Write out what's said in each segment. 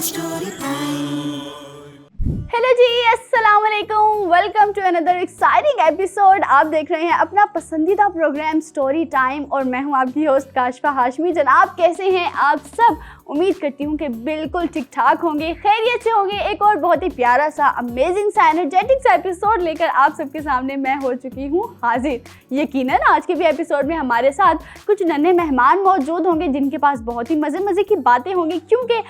Hello जी, अस्सलाम वालेकुम। Welcome to another exciting episode. आप देख रहे हैं अपना पसंदीदा प्रोग्राम स्टोरी टाइम और मैं हूं आपकी होस्ट काशिफा हाशमी। जनाब कैसे हैं आप सब? उम्मीद करती हूं कि बिल्कुल ठीक ठाक होंगे, खैरियत से होंगे। एक और बहुत ही प्यारा सा अमेजिंग सा एनर्जेटिक सा एपिसोड लेकर आप सबके सामने मैं हो चुकी हूं हाजिर। यकीनन आज के भी एपिसोड में हमारे साथ कुछ नन्हे मेहमान मौजूद होंगे जिनके पास बहुत ही मज़े की बातें होंगी, क्योंकि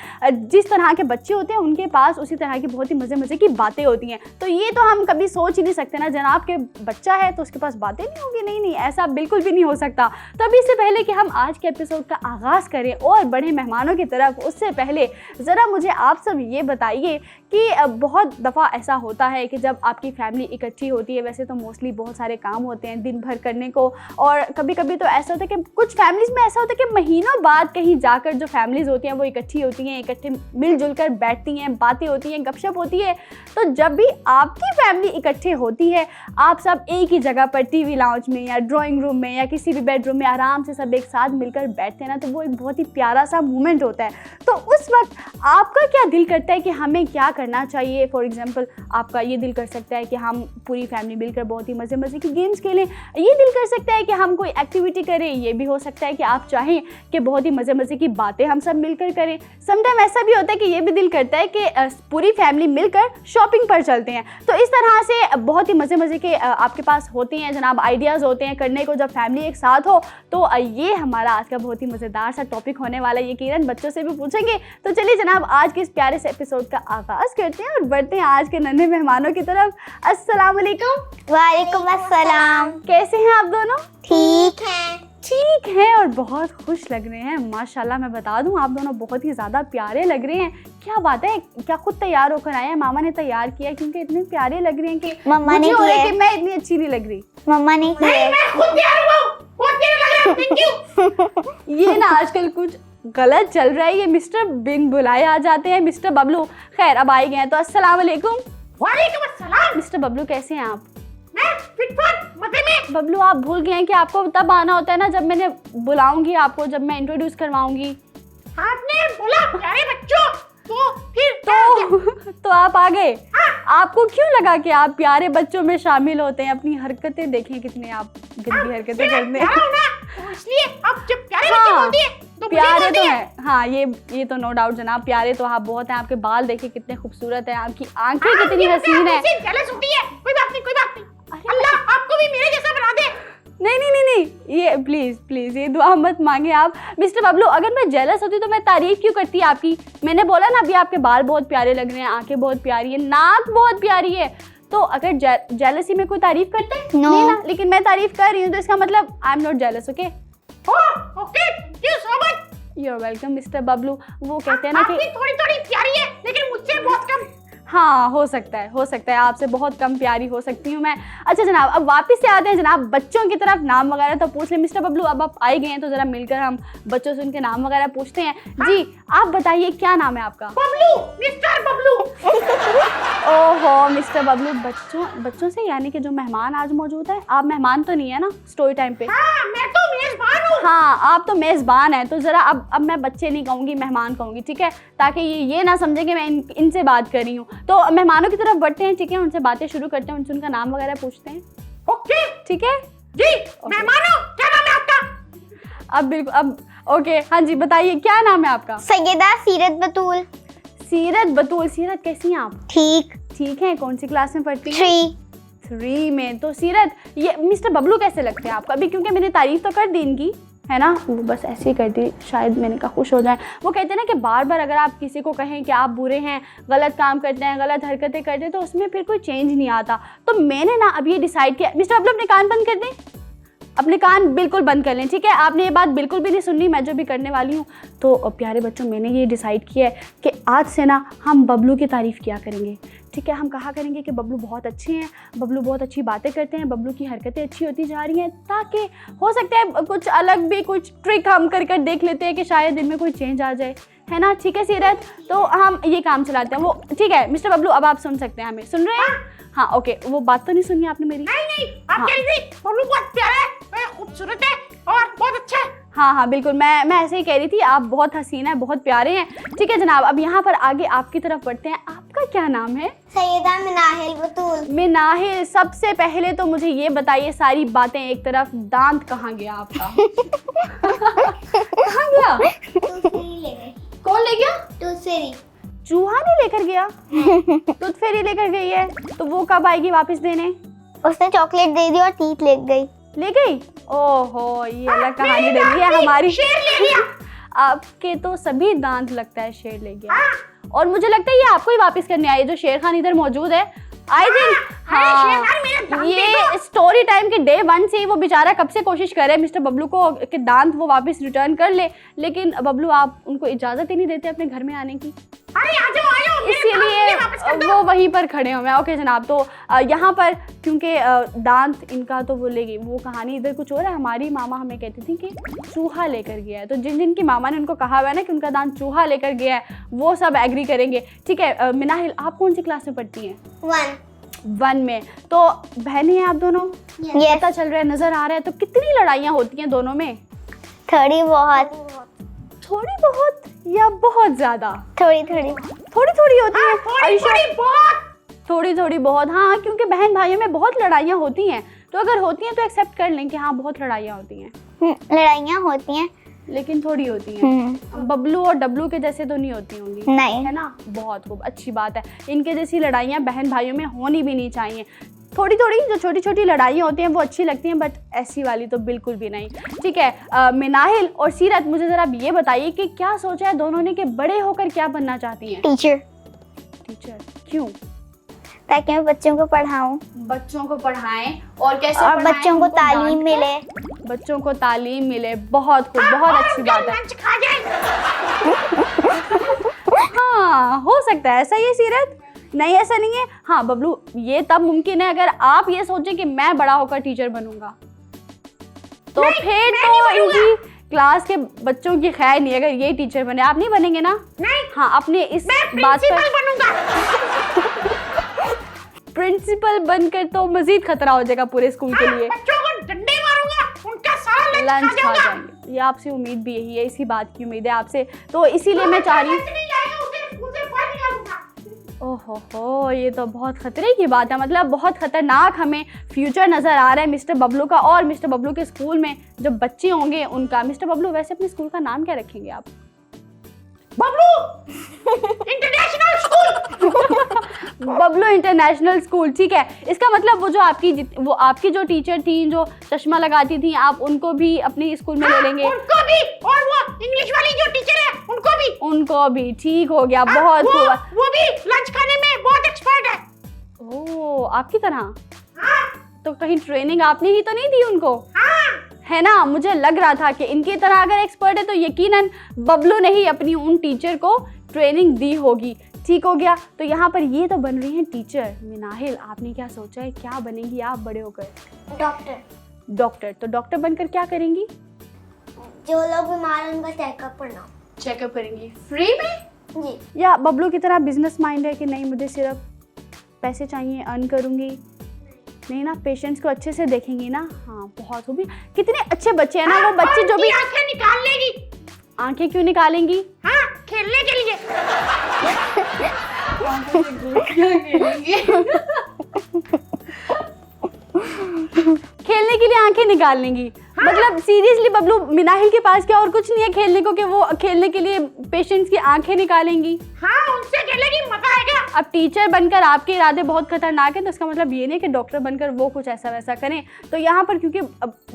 जिस तरह के बच्चे होते हैं उनके पास उसी तरह की बहुत ही मज़े की बातें होती हैं। तो ये तो हम कभी सोच ही नहीं सकते ना, जनाब के बच्चा है तो उसके पास बातें नहीं होंगी। नहीं, ऐसा बिल्कुल भी नहीं हो सकता। तो अभी इससे पहले कि हम आज के एपिसोड का आगाज़ करें और बड़े मेहमानों की तरफ, उससे पहले ज़रा मुझे आप सब ये बताइए कि बहुत दफ़ा ऐसा होता है कि जब आपकी फैमिली इकट्ठी होती है, वैसे तो मोस्टली बहुत सारे काम होते हैं दिन भर करने को, और कभी कभी तो ऐसा होता है कि कुछ फैमिलीज़ में ऐसा होता है कि महीनों बाद कहीं जाकर जो फैमिलीज़ होती हैं वो इकट्ठी होती हैं, इकट्ठे मिलजुल कर बैठती हैं, बातें होती हैं, गपशप होती है। तो जब भी आपकी फैमिली इकट्ठे होती है, आप सब एक ही जगह पर टीवी लाउंज में या ड्राइंग रूम में या किसी भी बेडरूम में आराम से सब एक साथ मिलकर बैठते हैं ना, तो वो एक बहुत ही प्यारा सा मोमेंट होता है। तो उस वक्त आपका क्या दिल करता है कि हमें क्या करना चाहिए? फॉर एग्जांपल आपका ये दिल कर सकता है कि हम पूरी फैमिली मिलकर बहुत ही मज़े की गेम्स खेलें, ये दिल कर सकता है कि हम कोई एक्टिविटी करें, ये भी हो सकता है कि आप चाहें कि बहुत ही मज़े की बातें हम सब मिलकर करें। समटाइम ऐसा भी होता है कि ये भी दिल करता है कि पूरी फैमिली मिलकर शॉपिंग पर चलते हैं। तो इस तरह से बहुत ही मज़े के आपके पास होते हैं जनाब, आइडियाज़ होते हैं करने को जब फैमिली एक साथ हो। तो ये हमारा आज का बहुत ही मज़ेदार सा टॉपिक होने वाला है, यकीनन बच्चों से भी पूछेंगे। तो चलिए जनाब आज के इस प्यारे से एपिसोड का आगाज़ करते हैं और बढ़ते हैं आज के नन्हे मेहमानों की तरफ। अस्सलाम वालेकुम। वालेकुम अस्सलाम। कैसे हैं आप दोनों? ठीक है। ठीक है और बहुत खुश लग रहे हैं माशाल्लाह। मैं बता दूं आप दोनों बहुत ही ज़्यादा प्यारे लग रहे हैं। क्या बात है, क्या खुद तैयार होकर आए हैं? मामा ने तैयार किया? क्योंकि इतने प्यारे लग रहे हैं कि मम्मा ने मुझे हो रहा है किया कि मैं इतनी अच्छी नहीं लग रही। मम्मा ने किया है। मैं खुद तैयार हुआ हूं, बहुत प्यारा लग रहा है। Thank you. ये ना आजकल कुछ गलत चल रहा है। ये मिस्टर बिन बुलाए आ जाते हैं, मिस्टर बबलू। खैर अब आए गए हैं तो अस्सलाम वालेकुम। वालेकुम अस्सलाम। मिस्टर बबलू कैसे हैं आप? मैं फिटफाट मजे में। बबलू आप भूल गए हैं कि आपको तब आना होता है ना जब मैंने बुलाऊंगी आपको, जब मैं इंट्रोड्यूस करवाऊंगी। आपने बोला प्यारे बच्चों, तो फिर तो आप आ गए। आपको क्यों लगा कि आप प्यारे बच्चों में शामिल होते हैं? अपनी हरकतें देखें, कितने आप गंदी हरकतें करते हैं। तो इसलिए अब जब प्यारे बच्चे बोलती है तो प्यारे तो हैं। हाँ ये तो नो डाउट जनाब, प्यारे तो आप बहुत हैं। आपके बाल देखिए कितने खूबसूरत हैं, आपकी आंखें कितनी हसीन है। जेलस होती है। कोई बात नहीं। अल्लाह आपको भी मेरे जैसा बना दे। नहीं, ये प्लीज ये दुआ मत मांगे आप। मिस्टर बबलू अगर मैं जेलस होती तो मैं तारीफ क्यों करती आपकी? मैंने बोला ना अभी आपके बाल बहुत प्यारे लग रहे हैं, आंखें बहुत प्यारी है, नाक बहुत प्यारी है। तो अगर जेलसी में कोई तारीफ करता है? No. नहीं ना, लेकिन मैं तारीफ कर रही हूँ तो इसका मतलब I am not jealous. Okay okay, thank you so much. You are welcome mister Bablu. वो कहते हैं ना कि आपकी थोड़ी प्यारी है लेकिन मुझसे बहुत कम। हाँ हो सकता है आपसे बहुत कम प्यारी हो सकती हूँ मैं। अच्छा जनाब अब वापस से आते हैं जनाब बच्चों की तरफ। नाम वगैरह तो पूछ लें। मिस्टर बबलू अब आप आए गए हैं तो ज़रा मिलकर हम बच्चों से उनके नाम वगैरह पूछते हैं। जी आप बताइए क्या नाम है आपका? बबलू, मिस्टर बबलू। ओहो मिस्टर बबलू, बच्चों से यानी कि जो मेहमान आज मौजूद है। आप मेहमान तो नहीं है ना स्टोरी टाइम पे? हाँ मैं तो मेजबान हूँ। हाँ आप तो मेज़बान हैं। तो ज़रा अब मैं बच्चे नहीं कहूँगी, मेहमान कहूँगी, ठीक है? ताकि ये ना समझे कि मैं इनसे बात कर रही हूँ। तो मेहमानों की तरफ बढ़ते हैं, ठीक है? उनसे बातें शुरू करते हैं, उनसे उनका नाम वगैरह पूछते हैं। ओके ठीक है जी। मेहमानों क्या नाम है आपका? अब ओके हाँ जी बताइए क्या नाम है आपका? सैयदा सीरत बतूल। सीरत बतूल। सीरत कैसी हैं आप? ठीक है। कौन सी क्लास में पढ़ती हैं? 3 में। तो सीरत ये मिस्टर बबलू कैसे लगते हैं आपको? अभी क्योंकि मैंने तारीफ तो कर दी इनकी, है ना? वो बस ऐसे ही करती, शायद मैंने कहा खुश हो जाए। वो कहते हैं ना कि बार बार अगर आप किसी को कहें कि आप बुरे हैं, गलत काम करते हैं, गलत हरकतें करते हैं, तो उसमें फिर कोई चेंज नहीं आता। तो मैंने ना अब ये डिसाइड किया। मिस्टर बबलू अपने कान बंद कर दें, अपने कान बिल्कुल बंद कर लें, ठीक है? आपने ये बात बिल्कुल भी नहीं सुननी, मैं जो भी करने वाली हूँ। तो प्यारे बच्चों मैंने ये डिसाइड किया है कि आज से ना हम बबलू की तारीफ़ किया करेंगे, ठीक है? हम कहा करेंगे कि बबलू बहुत अच्छे हैं, बबलू बहुत अच्छी बातें करते हैं, बबलू की हरकतें अच्छी होती जा रही हैं, ताकि हो सकता है कुछ अलग भी कुछ ट्रिक हम कर देख लेते हैं कि शायद इनमें कोई चेंज आ जाए, है ना? ठीक है सीरत, तो हम ये काम चलाते हैं। वो ठीक है मिस्टर बबलू, अब आप सुन सकते हैं हमें, सुन रहे हैं? हाँ ओके। वो बात तो नहीं सुनी आपने मेरी? नहीं आप कह रही थी बबलू बहुत प्यारा है, खूबसूरत है और बहुत अच्छा है। हाँ हाँ बिल्कुल, मैं ऐसे ही कह रही थी, आप बहुत हसीन हैं, बहुत प्यारे हैं। ठीक है जनाब, अब यहाँ पर आगे आपकी तरफ बढ़ते हैं। आपका क्या नाम है? सैयदा मिनाहिल बतूल। मिनाहिल, सबसे पहले तो मुझे ये बताइए, सारी बातें एक तरफ, दांत कहाँ गया आपका? कहाँ गया? कौन ले गया? दूसरी चूहा नहीं लेकर गया? दूध फेरी लेकर गई है, तो वो कब आएगी वापस देने? उसने चॉकलेट दे दी और टीथ ले गई। ले गई? ओहो, ये अलग कहानी रही है हमारी। शेर ले गया। आपके तो सभी दांत लगता है शेर ले गया, और मुझे लगता है ये आपको ही वापस करने आई है, जो शेर खान इधर मौजूद है। आई थिंक हाँ, ये स्टोरी टाइम के डे 1 से ही वो बेचारा कब से कोशिश कर रहे हैं मिस्टर बबलू को कि दांत वो वापस रिटर्न कर ले, लेकिन बबलू आप उनको इजाजत ही नहीं देते अपने घर में आने की। इसीलिए वो वहीं पर खड़े हुए हैं। ओके जनाब, तो यहाँ पर क्योंकि दांत इनका तो वो ले गई, वो कहानी इधर कुछ और है। हमारी मामा हमें कहती थी कि चूहा लेकर गया है, तो जिन जिन की मामा ने उनको कहा हुआ है ना कि उनका दांत चूहा लेकर गया है, वो सब एग्री करेंगे। ठीक है मिनाहिल, आप कौन सी क्लास में पढ़ती हैं? 1 में। तो बहनें हैं आप दोनों? Yes. पता चल रहा है, नजर आ रहा है। तो कितनी लड़ाइयाँ होती हैं दोनों में? थोड़ी बहुत या बहुत ज्यादा? थोड़ी होती है। थोड़ी बहुत, हाँ, क्योंकि बहन भाइयों में बहुत लड़ाइयाँ होती हैं, तो अगर होती हैं तो एक्सेप्ट कर लें कि हाँ बहुत लड़ाइयाँ होती हैं। लड़ाइयाँ होती हैं लेकिन थोड़ी होती हैं। बबलू और डब्लू के जैसे तो नहीं होती होंगी? नहीं। है ना, बहुत खूब, अच्छी बात है। इनके जैसी लड़ाइयाँ बहन भाइयों में होनी भी नहीं चाहिए। थोड़ी जो छोटी छोटी लड़ाइयाँ होती हैं वो अच्छी लगती हैं, बट ऐसी वाली तो बिल्कुल भी नहीं। ठीक है मिनाहिल और सीरत, मुझे ज़रा ये बताइए कि क्या सोचा है दोनों ने कि बड़े होकर क्या बनना चाहती हैं? टीचर। क्यों? ताकि मैं बच्चों को पढ़ाऊं। बच्चों को पढ़ाएं, और कैसे और पढ़ाएं? बच्चों को तालीम मिले। बच्चों को तालीम मिले, बहुत खूब, बहुत अच्छी बात है। हाँ हो सकता है ऐसा ही है सीरत। नहीं ऐसा नहीं है। हाँ बबलू, ये तब मुमकिन है अगर आप ये सोचें कि मैं बड़ा होकर टीचर बनूंगा, तो फिर तो इनकी क्लास के बच्चों की खैर नहीं। अगर ये टीचर बने, आप नहीं बनेंगे ना? नहीं। हाँ, अपने इस बात पर प्रिंसिपल बनकर तो मजीद खतरा हो जाएगा पूरे स्कूल के लिए। बच्चों को डंडे मारूंगा, उनका सारा लंच खा जाएंगे। ये आपसे उम्मीद भी यही है, इसी बात की उम्मीद है आपसे, तो इसीलिए मैं चाह रही हूँ। ओहो, ये तो बहुत खतरे की बात है, मतलब बहुत खतरनाक हमें फ्यूचर नज़र आ रहा है मिस्टर बबलू का, और मिस्टर बबलू के स्कूल में जो बच्चे होंगे उनका। मिस्टर बबलू, वैसे अपने स्कूल का नाम क्या रखेंगे आप? Bablu international school. Bablu international school, ठीक है। इसका मतलब वो आपकी जो टीचर थी जो चश्मा लगाती थी, आप उनको भी अपने स्कूल में ले लेंगे? उनको भी, और वो इंग्लिश वाली जो टीचर है उनको भी। ठीक हो गया, बहुत खूब। वो भी लंच खाने में बहुत एक्सपर्ट है। ओह, आपकी तरह? तो कहीं ट्रेनिंग आपने ही तो नहीं दी उनको? है ना, मुझे लग रहा था कि इनकी तरह अगर एक्सपर्ट है तो यकीनन बबलू ने ही अपनी उन टीचर को ट्रेनिंग दी होगी। ठीक हो गया, तो यहाँ पर ये तो बन रही हैं टीचर। मिनाहिल, आपने क्या सोचा है, क्या बनेंगी आप बड़े होकर? डॉक्टर। तो डॉक्टर बनकर क्या करेंगी? जो लोग बीमार हैं उनका चेकअप करेंगी फ्री में? जी। या बबलू की तरह बिजनेस माइंड है कि नहीं, मुझे सिर्फ पैसे चाहिए, अर्न करूँगी? नहीं ना, पेशेंट्स को अच्छे से देखेंगी ना। हाँ, बहुत होगी। कितने अच्छे बच्चे हैं ना वो बच्चे जो भी आंखें निकाल लेगी। आंखें क्यों निकालेंगी? हाँ, खेलने के लिए। खेलने के लिए आंखें निकाल लेंगी? मतलब सीरियसली बबलू, मिनाहिल के पास क्या और कुछ नहीं है खेलने को कि वो खेलने के लिए पेशेंट्स की आंखें निकालेंगी? हाँ, उनसे खेलेगी, मजा आएगा। अब टीचर बनकर आपके इरादे बहुत खतरनाक हैं, तो इसका मतलब ये नहीं कि डॉक्टर बनकर वो कुछ ऐसा वैसा करें। तो यहाँ पर क्योंकि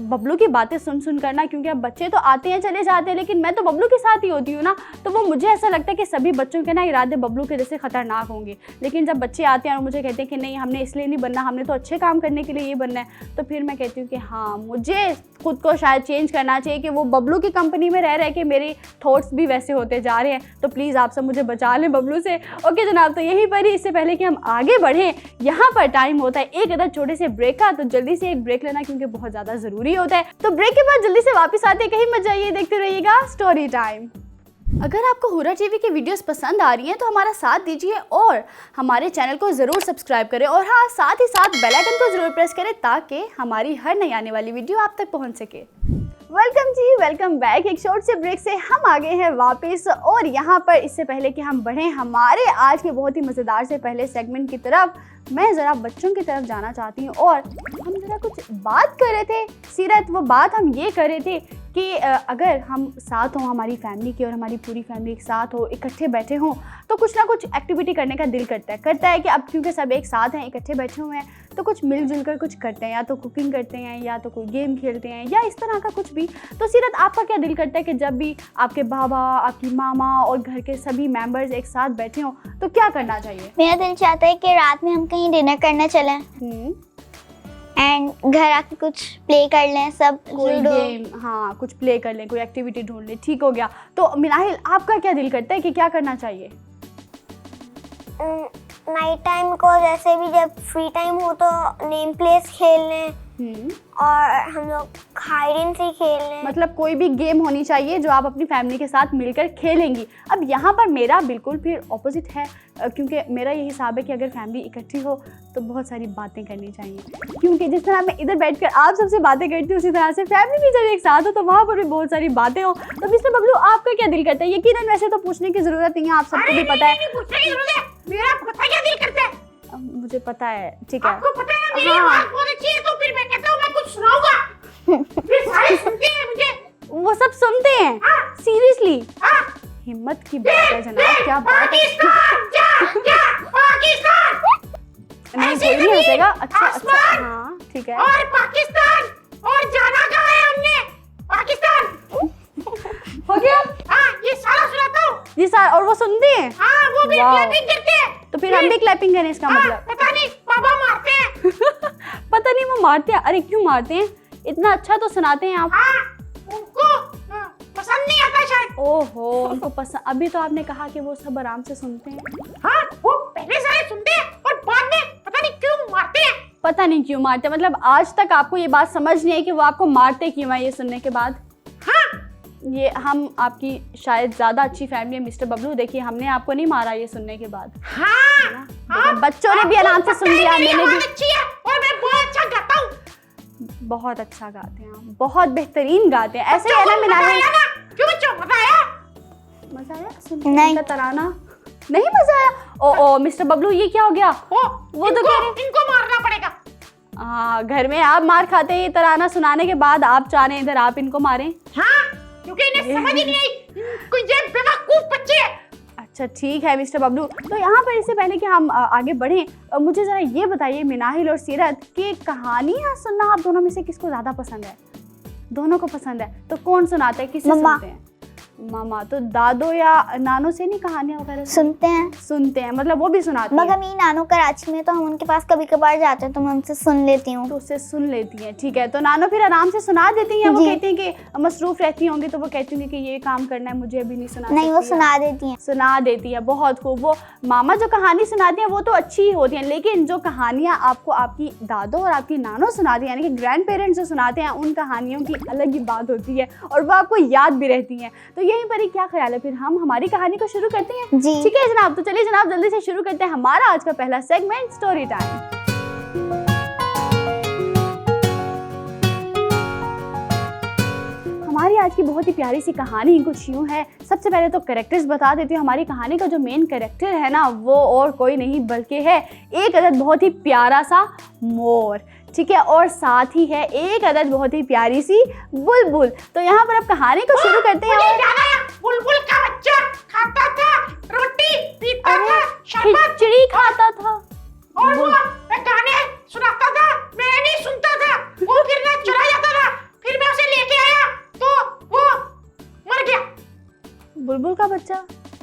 बबलू की बातें सुन करना, क्योंकि अब बच्चे तो आते हैं चले जाते हैं, लेकिन मैं तो बबलू के साथ ही होती हूँ ना, तो वो मुझे ऐसा लगता है कि सभी बच्चों के ना इरादे बबलू के जैसे खतरनाक होंगे। लेकिन जब बच्चे आते हैं और मुझे कहते हैं कि नहीं, हमने इसलिए नहीं बनना, हमने तो अच्छे काम करने के लिए ये बनना है, तो फिर मैं कहती हूँ कि हाँ, मुझे खुद को शायद चेंज करना चाहिए कि वो बबलू की कंपनी में रह के मेरे थॉट्स भी वैसे होते जा रहे हैं। तो प्लीज़ आप सब मुझे बचा लें बबलू से। ओके जनाब, तो यहीं पर ही, इससे पहले कि हम आगे बढ़ें, यहाँ पर टाइम होता है एक अदर छोटे से ब्रेक का, तो जल्दी से एक ब्रेक लेना क्योंकि बहुत ज़्यादा ज़रूरी होता है। तो ब्रेक के बाद जल्दी से वापस आते, कहीं मत जाइए, देखते रहिएगा स्टोरी टाइम। अगर आपको हुर्रा टीवी की वीडियोस पसंद आ रही हैं तो हमारा साथ दीजिए और हमारे चैनल को ज़रूर सब्सक्राइब करें, और हाँ, साथ ही साथ बेल आइकन को ज़रूर प्रेस करें ताकि हमारी हर नई आने वाली वीडियो आप तक पहुंच सके। वेलकम जी, वेलकम बैक। एक शॉर्ट से ब्रेक से हम आ गए हैं वापस, और यहाँ पर इससे पहले कि हम बढ़ें हमारे आज के बहुत ही मज़ेदार से पहले सेगमेंट की तरफ, मैं ज़रा बच्चों की तरफ जाना चाहती हूँ। और हम ज़रा कुछ बात कर रहे थे सीरत, वो बात हम ये कर रहे थे कि अगर हम साथ हों, हमारी फैमिली की और हमारी पूरी फैमिली एक साथ हो, इकट्ठे बैठे हों, तो कुछ ना कुछ एक्टिविटी करने का दिल करता है कि अब क्योंकि सब एक साथ हैं, इकट्ठे बैठे हुए हैं, तो कुछ मिलजुल कर कुछ करते हैं, या तो कुकिंग करते हैं, या तो कोई गेम खेलते हैं, या इस तरह का कुछ भी। तो सीरत, आपका क्या दिल करता है कि जब भी आपके बाबा, आपकी मामा और घर के सभी मेंबर्स एक साथ बैठे हों तो क्या करना चाहिए? मेरा दिल चाहता है कि रात में हम कहीं डिनर करने चलें एंड घर आके कुछ प्ले कर लें, सब कोई गेम, हाँ कुछ प्ले कर लें, कोई एक्टिविटी ढूंढ लें। ठीक हो गया। तो मिनाहिल, आपका क्या दिल करता है कि क्या करना चाहिए? नाइट टाइम को जैसे भी जब फ्री टाइम हो तो नेम प्लेस खेल लें और हम लोग हाइड एंड सीक खेल लें। मतलब कोई भी गेम होनी चाहिए जो आप अपनी फैमिली के साथ मिलकर खेलेंगी। अब यहाँ पर मेरा बिल्कुल फिर ऑपोजिट है, क्योंकि मेरा ये हिसाब है कि अगर फैमिली इकट्ठी हो तो बहुत सारी बातें करनी चाहिए, क्योंकि जिस तरह मैं इधर बैठकर आप सबसे बातें करती हूँ, उसी तरह से फैमिली भी जब एक साथ हो तो वहाँ पर भी बहुत सारी बातें हो। तो मिस्टर बबलू, आपका क्या दिल करता है? यकीनन वैसे तो पूछने की जरूरत नहीं है, आप सबको भी पता है। मेरा पता क्या दिल करता है? मुझे पता है, ठीक है। आपको पता है मेरी आवाज बहुत अच्छी है, तो फिर मैं कहता हूँ मैं कुछ सुनाऊंगा। फिर सारे सुनते हैं मुझे। वो सब सुनते हैं? सीरियसली? हिम्मत की बात है जनाब, क्या बात है। पाकिस्तान नहीं, कोई नहीं हंसेगा। अच्छा, हाँ ठीक है। और पाकिस्तान, और जाना कहाँ है हमने? पाकिस्तान हो गया। हाँ, ये सारा सुनाता हूँ जी सर, और वो सुनते हैं? हाँ, वो भी क्लैपिंग करते हैं। तो फिर हम भी क्लैपिंग करें, इसका मतलब? पता नहीं, पापा मारते हैं। पता नहीं वो मारते हैं। अरे क्यों मारते हैं? इतना अच्छा तो सुनाते हैं आप। उनको पसंद नहीं आता शायद। ओहो, उनको पसंद। अभी तो आपने कहा कि वो सब आराम से सुनते हैं। हाँ, वो पहले सारे सुनते हैं और बाद में पता नहीं क्यों मारते हैं। पता नहीं क्यों मारते हैं? मतलब आज तक आपको ये बात समझ नहीं है कि वो आपको मारते क्यों है ये सुनने के बाद? हाँ, ये हम आपकी शायद ज्यादा अच्छी फैमिली है मिस्टर बबलू। देखिए, हमने आपको नहीं मारा ये सुनने के बाद। हाँ, बच्चों ने भी आराम से सुन लिया, मैंने भी। अच्छी है और मैं बहुत अच्छा गाता हूँ। बहुत अच्छा गाते हैं आप, बहुत बेहतरीन गाते हैं। ऐसे है ना मिनाहिल? क्यों बच्चों, मजा आया? मजा आया सुनने का तराना? नहीं मजा आया? ओ मिस्टर बबलू, ये क्या हो गया? वो तो इनको मारना पड़ेगा। हाँ, घर में आप मार खाते हैं, ये तराना सुनाने के बाद आप चाह रहे हैं इधर आप इनको मारें? हाँ, क्योंकि इन्हें समझ ही नहीं आई, कोई ये बेवकूफ बच्चे हैं। अच्छा ठीक है मिस्टर बबलू। तो यहाँ पर इससे पहले कि हम आगे बढ़ें, मुझे ज़रा ये बताइए मिनाहिल और सीरत कि कहानियाँ सुनना आप दोनों में से किसको ज़्यादा पसंद है? दोनों को पसंद है। तो कौन सुनाता है, किससे सुनते हैं? मामा। तो दादो या नानो से नहीं कहानियाँ वगैरह सुनते हैं, मतलब वो भी सुनाते हैं? मगर मेरी नानो कराची में, तो हम उनके पास कभी कभार जाते हैं तो मैं उनसे सुन लेती हूँ। तो उससे सुन लेती हैं, ठीक है। तो नानो फिर आराम से सुना देती हैं? वो कहती हैं कि मसरूफ रहती होंगी तो वो कहती होंगी कि ये काम करना है, मुझे अभी नहीं सुना नहीं, वो सुना देती हैं। सुना देती है, बहुत खूब। वो मामा जो कहानी सुनाती हैं वो तो अच्छी ही होती हैं, लेकिन जो कहानियाँ आपको आपकी दादो और आपकी नानो सुनाती हैं, यानी कि ग्रैंड पेरेंट्स जो सुनाते हैं, उन कहानियों की अलग ही बात होती है और वो आपको याद भी रहती हैं। तो यहीं पर ही क्या ख्याल है, फिर हम हमारी कहानी को शुरू करते हैं? जी ठीक है जनाब। तो चलिए जनाब, जल्दी से शुरू करते हैं हमारा आज का पहला सेगमेंट, स्टोरी टाइम। हमारी आज की बहुत ही प्यारी सी कहानी कुछ यूँ है। सबसे पहले तो कैरेक्टर्स बता देती हूँ। हमारी कहानी का जो मेन कैरेक्टर है ना, वो और कोई नहीं बल्कि है एक अदद बहुत ही प्यारा सा मोर, ठीक है, और साथ ही है एक अदद बहुत ही प्यारी सी बुलबुल। तो यहाँ पर अब कहानी को शुरू करते हैं। बुलबुल का बच्चा खाता था रोटी, पीता था शरबत, खिचड़ी खाता था, और वो गाने सुनाता था, मैं नहीं सुनता था, वो फिर ना चला जाता था, फिर मैं उसे लेके आया तो वो मर गया। बुलबुल का बच्चा?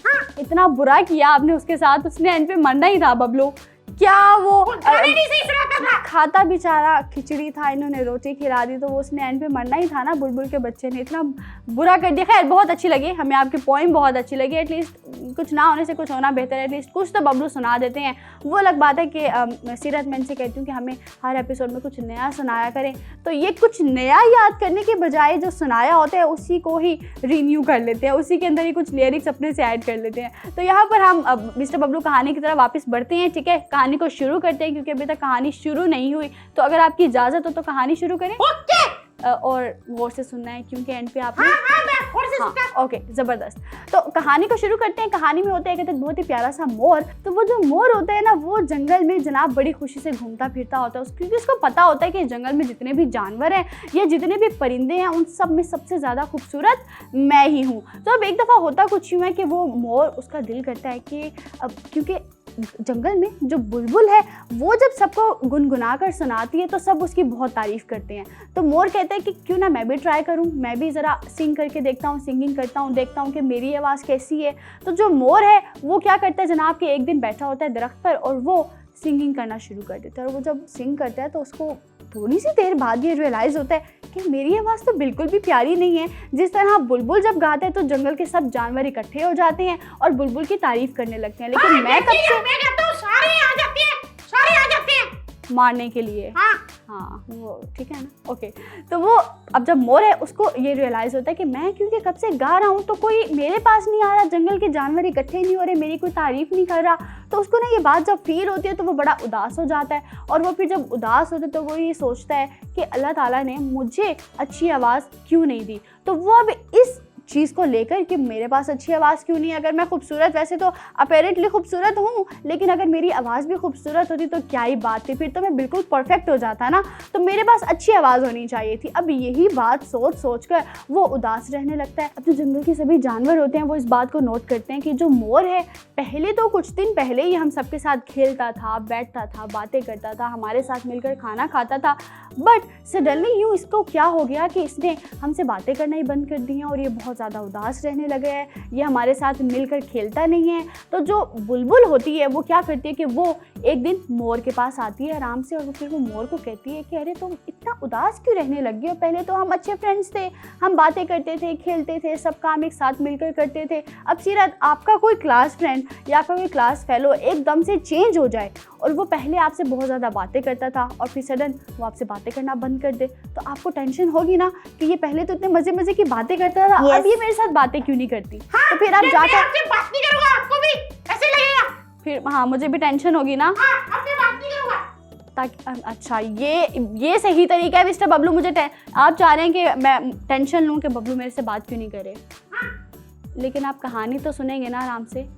हाँ। इतना बुरा किया आपने उसके साथ, उसने एंड पे मरना ही था बबलू। क्या वो नहीं सही सुनाता था? खाता बेचारा, खिचड़ी था, इन्होंने रोटी खिला दी तो वो उसने एंड पे मरना ही था ना। बुलबुल के बच्चे ने इतना बुरा कर दिया। खैर बहुत अच्छी लगी हमें, आपकी पोइम बहुत अच्छी लगी। एटलीस्ट कुछ ना होने से कुछ होना बेहतर है, एटलीस्ट कुछ तो बबलू सुना देते हैं। वो अलग बात है कि सीरत मैं इनसे कहती हूँ कि हमें हर एपिसोड में कुछ नया सुनाया करें, तो ये कुछ नया याद करने के बजाय जो सुनाया होता है उसी को ही रिन्यू कर लेते हैं, उसी के अंदर ही कुछ लिरिक्स अपने से ऐड कर लेते हैं। तो यहाँ पर हम मिस्टर बबलू कहानी की तरफ वापस बढ़ते हैं, ठीक है। कहानी को शुरू करते हैं क्योंकि अभी तक कहानी शुरू नहीं हुई। तो अगर आपकी इजाज़त हो तो कहानी शुरू करें। ओके, और गौर से सुनना है क्योंकि एंड पे आपने हाँ मैं और से सुनता। हाँ ओके ज़बरदस्त। तो कहानी को शुरू करते हैं। कहानी में होता है कहते हैं बहुत ही प्यारा सा मोर। तो वो जो मोर होता है ना वो जंगल में जनाब बड़ी खुशी से घूमता फिरता होता है, क्योंकि उसको पता होता है कि जंगल में जितने भी जानवर हैं या जितने भी परिंदे हैं उन सब में सबसे ज़्यादा खूबसूरत मैं ही हूँ। तो अब एक दफ़ा होता कुछ यूँ है कि वो मोर, उसका दिल करता है कि अब क्योंकि जंगल में जो बुलबुल है वो जब सबको गुनगुना कर सुनाती है तो सब उसकी बहुत तारीफ़ करते हैं। तो मोर कहता है कि क्यों ना मैं भी ट्राई करूं, मैं भी ज़रा सिंग करके देखता हूं, सिंगिंग करता हूं, देखता हूं कि मेरी आवाज़ कैसी है। तो जो मोर है वो क्या करता है जनाब कि एक दिन बैठा होता है दरख्त पर और वो सिंगिंग करना शुरू कर देता है। और वो जब सिंग करता है तो उसको थोड़ी सी देर बाद ये रियलाइज़ होता है कि मेरी आवाज़ तो बिल्कुल भी प्यारी नहीं है। जिस तरह बुलबुल जब गाते हैं तो जंगल के सब जानवर इकट्ठे हो जाते हैं और बुलबुल की तारीफ़ करने लगते हैं, लेकिन मैं कब से मैं कहता हूँ सारे आ जाते हैं, सारे आ जाते हैं मारने के लिए। हाँ वो ठीक है ना, ओके। तो वो अब जब मोर है उसको ये रियलाइज़ होता है कि मैं क्योंकि कब से गा रहा हूँ तो कोई मेरे पास नहीं आ रहा, जंगल के जानवर इकट्ठे नहीं हो रहे, मेरी कोई तारीफ़ नहीं कर रहा। तो उसको ना ये बात जब फील होती है तो वो बड़ा उदास हो जाता है। और वो फिर जब उदास होता है तो वो ये सोचता है कि अल्लाह ताला ने मुझे अच्छी आवाज़ क्यों नहीं दी। तो वो अब इस चीज़ को लेकर कि मेरे पास अच्छी आवाज़ क्यों नहीं है, अगर मैं खूबसूरत, वैसे तो अपेरेंटली खूबसूरत हूँ, लेकिन अगर मेरी आवाज़ भी खूबसूरत होती तो क्या ही बात थी, फिर तो मैं बिल्कुल परफेक्ट हो जाता ना। तो मेरे पास अच्छी आवाज़ होनी चाहिए थी। अब यही बात सोच सोच कर वो उदास रहने लगता है। अब जो जंगल के सभी जानवर होते हैं वो इस बात को नोट करते हैं कि जो मोर है पहले तो कुछ दिन पहले ही हम सबके साथ खेलता था, बैठता था, बातें करता था, हमारे साथ मिलकर खाना खाता था, बट सडनली यूँ इसको क्या हो गया कि इसने हमसे बातें करना ही बंद कर दी हैं और ये बहुत ज़्यादा उदास रहने लगे है, ये हमारे साथ मिलकर खेलता नहीं है। तो जो बुलबुल होती है वो क्या करती है कि वो एक दिन मोर के पास आती है आराम से और फिर वो मोर को कहती है कि अरे तुम इतना उदास क्यों रहने लग गए हो, पहले तो हम अच्छे फ्रेंड्स थे, हम बातें करते थे, खेलते थे, सब काम एक साथ मिलकर करते थे। अब सीरत आपका कोई क्लास फ्रेंड या आपका कोई क्लास फेलो एकदम से चेंज हो जाए और वो पहले आपसे बहुत ज़्यादा बातें करता था और फिर सडन वो आपसे बातें करना बंद कर दे, तो आपको टेंशन होगी ना कि ये पहले तो इतने मज़े मज़े की बातें करता था, अब ये मेरे साथ बातें क्यों नहीं करती। तो फिर आप जाकर आपसे बात नहीं करूँगा, आपको भी ऐसे लगेगा। फिर हाँ मुझे भी टेंशन होगी ना, हाँ आपसे बात नहीं करूँगा। ताकि अच्छा ये सही तरीका है मिस्टर बबलू। मुझे आप चाह रहे हैं कि मैं टेंशन लूँ कि बबलू मेरे से बात क्यों नहीं करे, लेकिन आप कहानी तो सुनेंगे ना आराम से।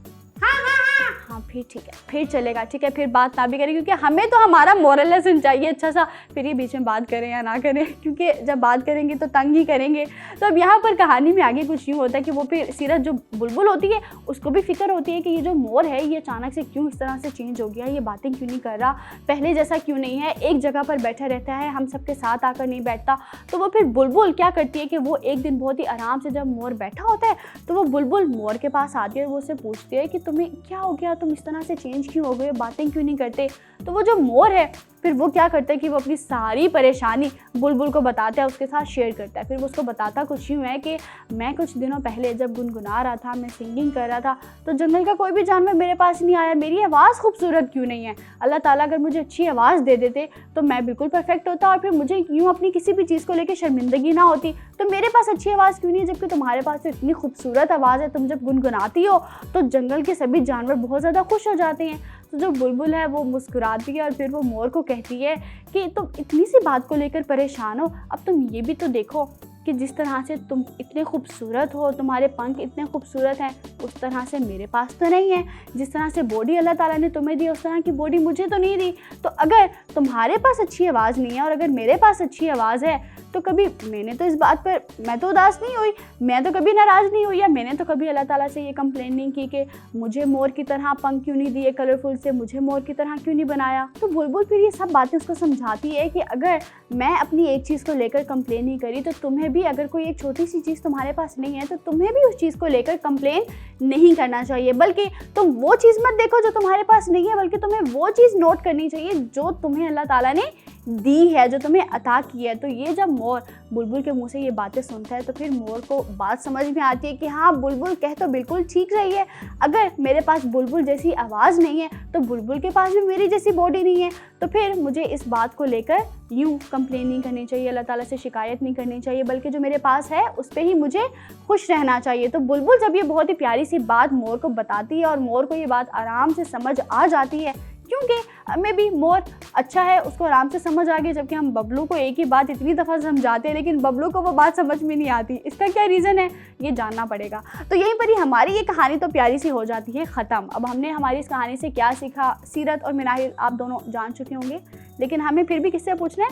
हाँ फिर ठीक है, फिर चलेगा, ठीक है, फिर बात ना भी करें क्योंकि हमें तो हमारा मोरल लेसन चाहिए अच्छा सा, फिर ये बीच में बात करें या ना करें, क्योंकि जब बात करेंगे तो तंग ही करेंगे। तो अब यहाँ पर कहानी में आगे कुछ यूँ होता है कि वो फिर सीरत जो बुलबुल होती है उसको भी फिक्र होती है कि ये जो मोर है ये अचानक से क्यों इस तरह से चेंज हो गया, ये बातें क्यों नहीं कर रहा, पहले जैसा क्यों नहीं है, एक जगह पर बैठा रहता है, हम सबके साथ आकर नहीं बैठता। तो वो फिर बुलबुल क्या करती है कि वो एक दिन बहुत ही आराम से जब मोर बैठा होता है तो वो बुलबुल मोर के पास आती है और वो उससे पूछती है कि तुम्हें क्या हो गया, तुम इस तरह से चेंज क्यों हो गए, बातें क्यों नहीं करते। तो वो जो मोर है फिर वो क्या करता है कि वो अपनी सारी परेशानी बुलबुल को बताता है, उसके साथ शेयर करता है। फिर वो उसको बताता कुछ यूँ है कि मैं कुछ दिनों पहले जब गुनगुना रहा था, मैं सिंगिंग कर रहा था, तो जंगल का कोई भी जानवर मेरे पास नहीं आया, मेरी आवाज़ खूबसूरत क्यों नहीं है। अल्लाह ताला अगर मुझे अच्छी आवाज़ दे देते तो मैं बिल्कुल परफेक्ट होता और फिर मुझे यूँ अपनी किसी भी चीज़ को लेकर शर्मिंदगी ना होती। तो मेरे पास अच्छी आवाज़ क्यों नहीं है जबकि तुम्हारे पास तो इतनी खूबसूरत आवाज़ है, तुम जब गुनगुनाती हो तो जंगल के सभी जानवर बहुत ज़्यादा खुश हो जाते हैं। तो जो बुलबुल है वो मुस्कुराती है और फिर वो मोर को कहती है कि तुम इतनी सी बात को लेकर परेशान हो, अब तुम ये भी तो देखो कि जिस तरह से तुम इतने खूबसूरत हो, तुम्हारे पंख इतने खूबसूरत हैं, उस तरह से मेरे पास तो नहीं है। जिस तरह से बॉडी अल्लाह ताला ने तुम्हें दी उस तरह की बॉडी मुझे तो नहीं दी। तो अगर तुम्हारे पास अच्छी आवाज़ नहीं है और अगर मेरे पास अच्छी आवाज़ है तो कभी मैंने तो इस बात पर मैं तो उदास नहीं हुई, मैं तो कभी नाराज़ नहीं हुई, या मैंने तो कभी अल्लाह ताला से ये कंप्लेन नहीं की कि मुझे मोर की तरह पंख क्यों नहीं दिए कलरफुल से, मुझे मोर की तरह क्यों नहीं बनाया। तो बुलबुल फिर ये सब बातें उसको समझाती है कि अगर मैं अपनी एक चीज़ को लेकर कंप्लेन नहीं करी तो तुम्हें भी अगर कोई एक छोटी सी चीज़ तुम्हारे पास नहीं है तो तुम्हें भी उस चीज़ को लेकर कंप्लेन नहीं करना चाहिए, बल्कि तुम वो चीज़ मत देखो जो तुम्हारे पास नहीं है, बल्कि तुम्हें वो चीज़ नोट करनी चाहिए जो तुम्हें अल्लाह ताला ने दी है, जो तुम्हें अता की है। तो ये जब मोर बुलबुल के मुंह से ये बातें सुनता है तो फिर मोर को बात समझ में आती है कि हाँ बुलबुल कह तो बिल्कुल ठीक रही है, अगर मेरे पास बुलबुल जैसी आवाज़ नहीं है तो बुलबुल के पास भी मेरी जैसी बॉडी नहीं है, तो फिर मुझे इस बात को लेकर यूँ कंप्लेन नहीं करनी चाहिए, अल्लाह ताला से शिकायत नहीं करनी चाहिए, बल्कि जो मेरे पास है उस पर ही मुझे खुश रहना चाहिए। तो बुलबुल जब ये बहुत ही प्यारी सी बात मोर को बताती है और मोर को ये बात आराम से समझ आ जाती है क्योंकि मे बी मोर अच्छा है, उसको आराम से समझ आ गई, जबकि हम बबलू को एक ही बात इतनी दफ़ा समझाते हैं लेकिन बबलू को वो बात समझ में नहीं आती। इसका क्या रीज़न है ये जानना पड़ेगा। तो यहीं पर ही हमारी ये कहानी तो प्यारी सी हो जाती है ख़त्म। अब हमने हमारी इस कहानी से क्या सीखा, सीरत और मिनाहिल आप दोनों जान चुके होंगे, लेकिन हमें फिर भी किससे पूछना है?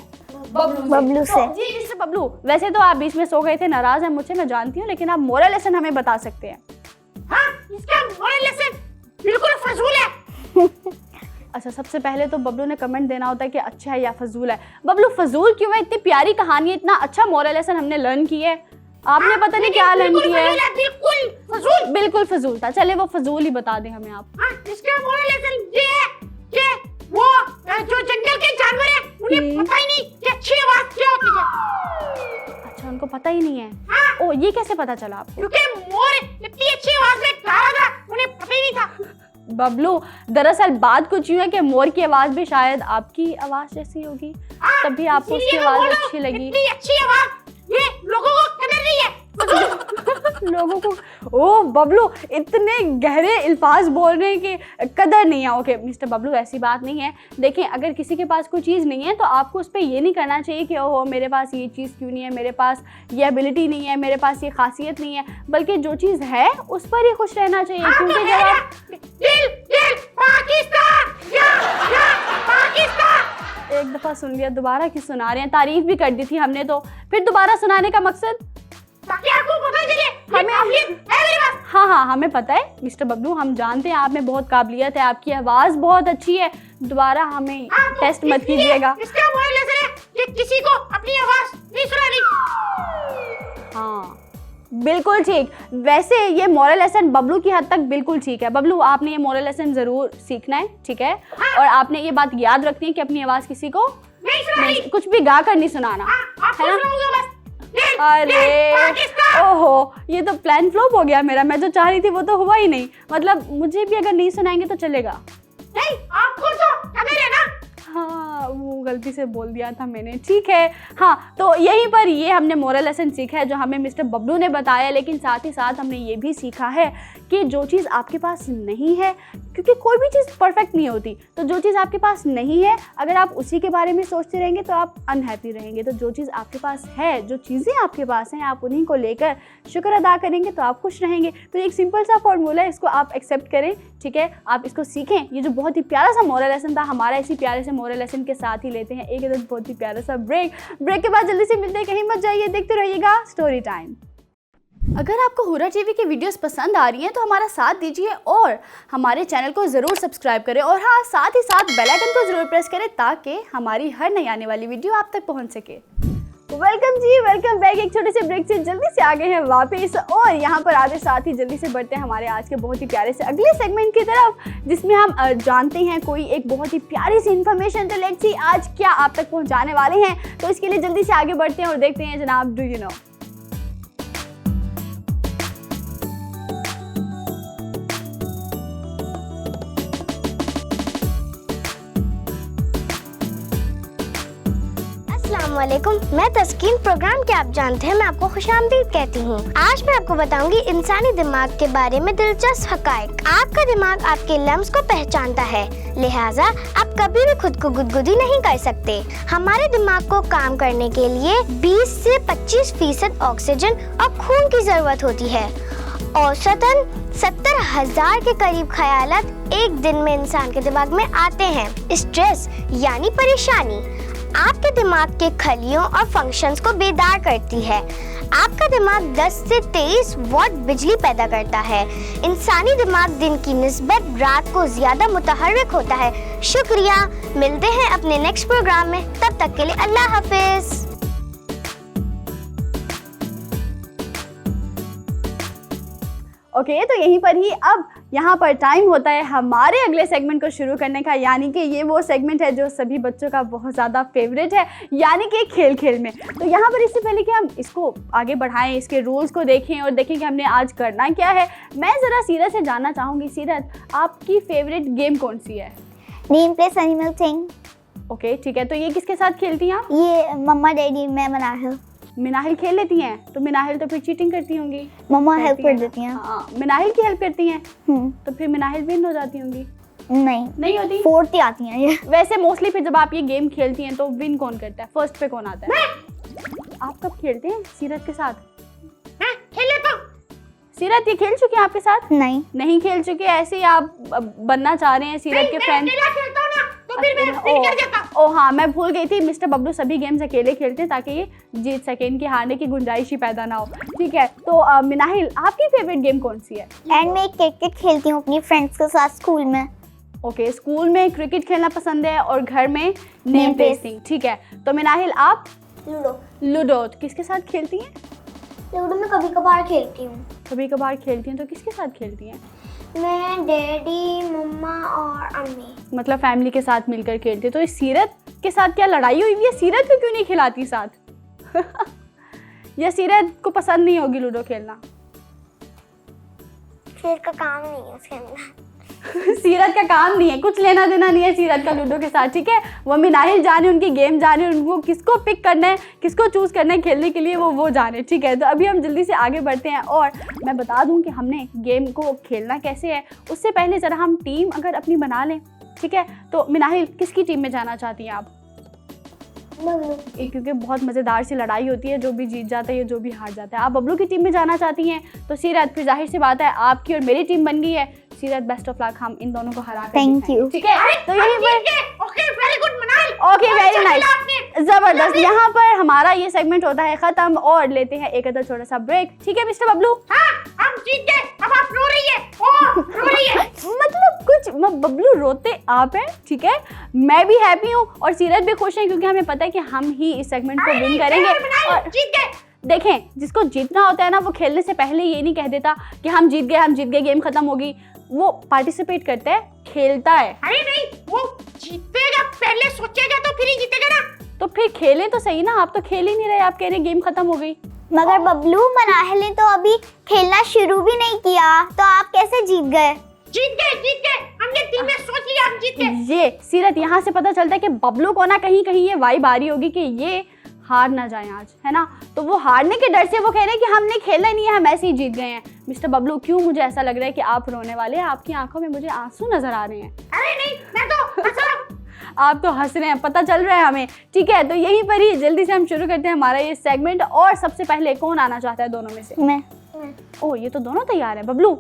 बबलू से। तो जी मिस्टर बबलू, वैसे तो आप बीच में सो गए थे, नाराज़ हैं मुझसे, मैं जानती हूँ, लेकिन आप मोरल लेसन हमें बता सकते हैं। हाँ, इसका मोरल लेसन बिल्कुल फजूल है। अच्छा, सबसे पहले तो बबलू ने कमेंट देना होता है कि अच्छा है या फजूल है। बबलू फजूल क्यों है? इतनी प्यारी कहानी है, इतना अच्छा मोरल लेसन हमने लर्न की है, आपने पता नहीं क्या लर्न किया है। बिल्कुल फजूल, बिल्कुल फजूल था। चले वो फजूल ही बता दें हमें आप। हाँ, इसका मोरल लेसन ये है कि वो जो जंगल के जानवर है उन्हें पता ही नहीं कि अच्छी आवाज क्या होती है। अच्छा, उनको पता ही नहीं है। हाँ। ओ, ये कैसे पता चला आपको? क्योंकि मोर इतनी अच्छी आवाज में गा रहा था, उन्हें पता ही नहीं था। बबलू, दरअसल बात कुछ यूँ है कि मोर की आवाज़ भी शायद आपकी आवाज़ जैसी होगी, तभी आपको उसकी आवाज़ अच्छी लगी। इतनी अच्छी आवाज ये लोगों को कदर नहीं है। लोगों को, ओ बबलू इतने गहरे अल्फाज बोल रहे हैं कि कदर नहीं है। ओके मिस्टर बबलू, ऐसी बात नहीं है। देखें, अगर किसी के पास कोई चीज़ नहीं है तो आपको उस पर ये नहीं करना चाहिए कि ओहो मेरे पास ये चीज़ क्यों नहीं है, मेरे पास ये एबिलिटी नहीं है, मेरे पास ये खासियत नहीं है, बल्कि जो चीज़ है उस पर ही खुश रहना चाहिए। क्योंकि जब आप पाकिस्तान एक दफ़ा सुन लिया, दोबारा क्यों सुना रहे हैं? तारीफ भी कर दी थी हमने, तो फिर दोबारा सुनाने का मकसद? ताकि आपको पता चले हमें है मेरे पास। हाँ, हमें पता है मिस्टर बबलू, हम जानते हैं आप में बहुत काबिलियत है, आपकी आवाज़ बहुत अच्छी है, दोबारा हमें टेस्ट मत कीजिएगा। इसका मोरल लेसन है कि किसी को अपनी आवाज नहीं सुनानी। हाँ बिल्कुल ठीक। वैसे ये मोरल लेसन बबलू की हद तक बिल्कुल ठीक है। बबलू, आपने ये मोरल लेसन ज़रूर सीखना है, ठीक है? और आपने ये बात याद रखनी है कि अपनी आवाज़ किसी को नहीं, कुछ भी गा कर नहीं सुनाना, है ना? अरे ओहो, ये तो प्लान फ्लॉप हो गया मेरा। मैं जो चाह रही थी वो तो हुआ ही नहीं। मतलब मुझे भी अगर नहीं सुनाएंगे तो चलेगा? नहीं, आपको तो कदर है ना। हाँ, वो गलती से बोल दिया था मैंने, ठीक है। हाँ, तो यहीं पर ये हमने मोरल लेसन सीखा है जो हमें मिस्टर बबलू ने बताया, लेकिन साथ ही साथ हमने ये भी सीखा है कि जो चीज़ आपके पास नहीं है, क्योंकि कोई भी चीज़ परफेक्ट नहीं होती, तो जो चीज़ आपके पास नहीं है अगर आप उसी के बारे में सोचते रहेंगे तो आप अनहैप्पी रहेंगे। तो जो चीज़ आपके पास है, जो चीज़ें आपके पास हैं, आप उन्हीं को लेकर शुक्र अदा करेंगे तो आप खुश रहेंगे। तो एक सिंपल सा फॉर्मूला है, इसको आप एक्सेप्ट करें, ठीक है? आप इसको सीखें। ये जो बहुत ही प्यारा सा मोरल लेसन था हमारा, इसी प्यारे से मोरल लेसन के साथ ही लेते हैं एक एकदम बहुत ही प्यारा सा ब्रेक के बाद जल्दी से मिलते हैं। कहीं मत जाइए, देखते रहिएगा स्टोरी टाइम। अगर आपको हुरा टीवी की वीडियोस पसंद आ रही हैं तो हमारा साथ दीजिए और हमारे चैनल को ज़रूर सब्सक्राइब करें, और हाँ, साथ ही साथ बेल आइकन को ज़रूर प्रेस करें ताकि हमारी हर नई आने वाली वीडियो आप तक पहुंच सके। वेलकम जी, वेलकम बैक। एक छोटे से ब्रेक से जल्दी से आ गए हैं वापस, और यहाँ पर आते साथ ही जल्दी से बढ़ते हैं हमारे आज के बहुत ही प्यारे से अगले सेगमेंट की तरफ, जिसमें हम जानते हैं कोई एक बहुत ही प्यारी सी इन्फॉर्मेशन। तो लेट्स सी आज क्या आप तक पहुँचाने वाले हैं। तो इसके लिए जल्दी से आगे बढ़ते हैं और देखते हैं जनाब, डू यू नो। अस्सलामुअलैकुम, मैं तस्कीन, प्रोग्राम के आप जानते हैं मैं आपको खुशामदीद कहती हूँ। आज मैं आपको बताऊंगी इंसानी दिमाग के बारे में दिलचस्प हकायक। आपका दिमाग आपके लम्स को पहचानता है, लिहाजा आप कभी भी खुद को गुदगुदी नहीं कर सकते। हमारे दिमाग को काम करने के लिए 20 से 25% ऑक्सीजन और खून की जरूरत होती है। औसतन 70,000 के करीब ख्यालात एक दिन में इंसान के दिमाग में आते हैं। स्ट्रेस यानी परेशानी आपके दिमाग के खलियों और फंक्शंस को बेदार करती है। आपका दिमाग 10 से 23 वॉट बिजली पैदा करता है। इंसानी दिमाग दिन की निस्बत रात को ज्यादा मुतहर्रिक होता है। शुक्रिया, मिलते हैं अपने नेक्स्ट प्रोग्राम में, तब तक के लिए अल्लाह हाफिज। ओके, तो यहीं पर ही अब यहाँ पर टाइम होता है हमारे अगले सेगमेंट को शुरू करने का, यानी कि ये वो सेगमेंट है जो सभी बच्चों का बहुत ज़्यादा फेवरेट है, यानी कि खेल खेल में। तो यहाँ पर इससे पहले कि हम इसको आगे बढ़ाएं, इसके रूल्स को देखें और देखें कि हमने आज करना क्या है, मैं ज़रा सीरत से जानना चाहूँगी। सीरत, आपकी फेवरेट गेम कौन सी है? Name place animal thing. Okay, ठीक है। तो ये किसके साथ खेलती हैं आप? ये मम्मा डैडी मैं मिनाहिल। मिनाहिल खेल लेती हैं? तो मिनाहिल तो फिर चीटिंग करती होंगी। मम्मा हेल्प कर देती हैं। हाँ, मिनाहिल की हेल्प करती हैं, तो फिर मिनाहिल विन हो जाती होंगी। नहीं होती? 4th ही आती हैं ये। वैसे मोस्टली फिर जब आप ये गेम खेलती हैं तो विन कौन करता है, फर्स्ट पे कौन आता है? आप कब खेलते हैं सीरत के साथ? मैं खेल लेता हूँ। सीरत ये खेल चुके हैं आपके साथ? नहीं खेल चुके, ऐसे ही आप बनना चाह रहे हैं सीरत के फ्रेंड? मैं अकेला खेलता हूँ ना, तो फिर मैं विन कर जाता हूँ। ओ हाँ, मैं भूल गई थी, मिस्टर बबलू सभी गेम्स अकेले खेलते हैं ताकि ये जीत सके, इनकी हारने की गुंजाइश ही पैदा ना हो। ठीक है, तो मिनाहिल आपकी फेवरेट गेम कौन सी है? एंड मैं क्रिकेट खेलती हूँ अपनी फ्रेंड्स के साथ स्कूल में। ओके, स्कूल में क्रिकेट खेलना पसंद है और घर में नेम प्लेसिंग। ठीक है, तो मिनाहिल आप? लूडो किसके साथ खेलती हैं? लूडो में कभी कभार खेलती हूँ। कभी कभार खेलती हैं, तो किसके साथ खेलती हैं? मैं, डैडी, मम्मा और अम्मी। मतलब फैमिली के साथ मिलकर खेलती हैं। तो इस सीरत के साथ क्या लड़ाई हुई है? सीरत को क्यों नहीं खिलाती साथ? या सीरत को पसंद नहीं होगी लूडो खेलना? सीरत का काम नहीं है खेलना। सीरत का काम नहीं है, कुछ लेना देना नहीं है सीरत का लूडो के साथ। ठीक है, वो मिनाहिल जाने, उनकी गेम जाने, उनको किसको पिक करना है, किसको चूज करना है खेलने के लिए, वो जाने। ठीक है, तो अभी हम जल्दी से आगे बढ़ते हैं और मैं बता दूं कि हमने गेम को खेलना कैसे है। उससे पहले ज़रा हम टीम अगर अपनी बना लें। ठीक है, तो मिनाहिल किसकी टीम में जाना चाहती हैं आप? क्योंकि बहुत मज़ेदार सी लड़ाई होती है, जो भी जीत जाता है या जो भी हार जाता है। आप बबलू की टीम में जाना चाहती हैं, तो सीरत फिर जाहिर सी बात है आपकी और मेरी टीम बन गई है। सीरत बेस्ट ऑफ लक, हम इन दोनों को हरा कर थैंक यू। ठीक है, तो यही पर okay very good Minahil. Okay very nice, जबरदस्त। यहाँ पर हमारा ये सेगमेंट होता है खत्म और लेते हैं एक अदर छोटा सा ब्रेक। ठीक है मिस्टर बबलू? हाँ, हम जीत गए, अब आप रो रही है। ओ, रो रही है। मतलब कुछ बबलू रोते आप हैं। ठीक है, मैं भी हैप्पी हूँ और सीरत भी खुश है क्योंकि हमें पता है कि हम ही इस सेगमेंट को विन करेंगे। और जीत गए। देखें, जिसको जीतना होता है ना, वो खेलने से पहले ये नहीं कह देता कि हम जीत गए, गेम खत्म हो गई। वो पार्टिसिपेट करता है, खेलता है। अरे नहीं, वो जीतेगा, पहले सोचेगा तो फिर ही जीतेगा ना। तो फिर खेलें तो सही ना, आप तो खेल ही नहीं रहे, आप कह रहे गेम खत्म हो गई। मगर बबलू, मिनाहिल ने तो अभी खेलना शुरू भी नहीं किया, तो आप कैसे जीत गए? जीत गए, हमने टीम में सोच लिया, हम जीत गए। ये सीरत, यहाँ से पता चलता है कि बबलू को ना कहीं कहीं ये वाइब आ रही होगी कि ये हार ना जाए आज, है ना। तो वो हारने के डर से वो कह रहे हैं कि हमने खेला ही नहीं है, हम ऐसे ही जीत गए हैं। मिस्टर बबलू, क्यों मुझे ऐसा लग रहा है कि आप रोने वाले हैं? आपकी आंखों में मुझे आंसू नजर आ रहे हैं। अरे नहीं, मैं तो हंस रहा हूं। आप तो हंस रहे हैं, पता चल रहा है हमें। ठीक है, तो यहीं पर ही जल्दी से हम शुरू करते हैं हमारा ये सेगमेंट। और सबसे पहले कौन आना चाहता है दोनों में से? मैं। ओह, ये तो दोनों तैयार है। बबलू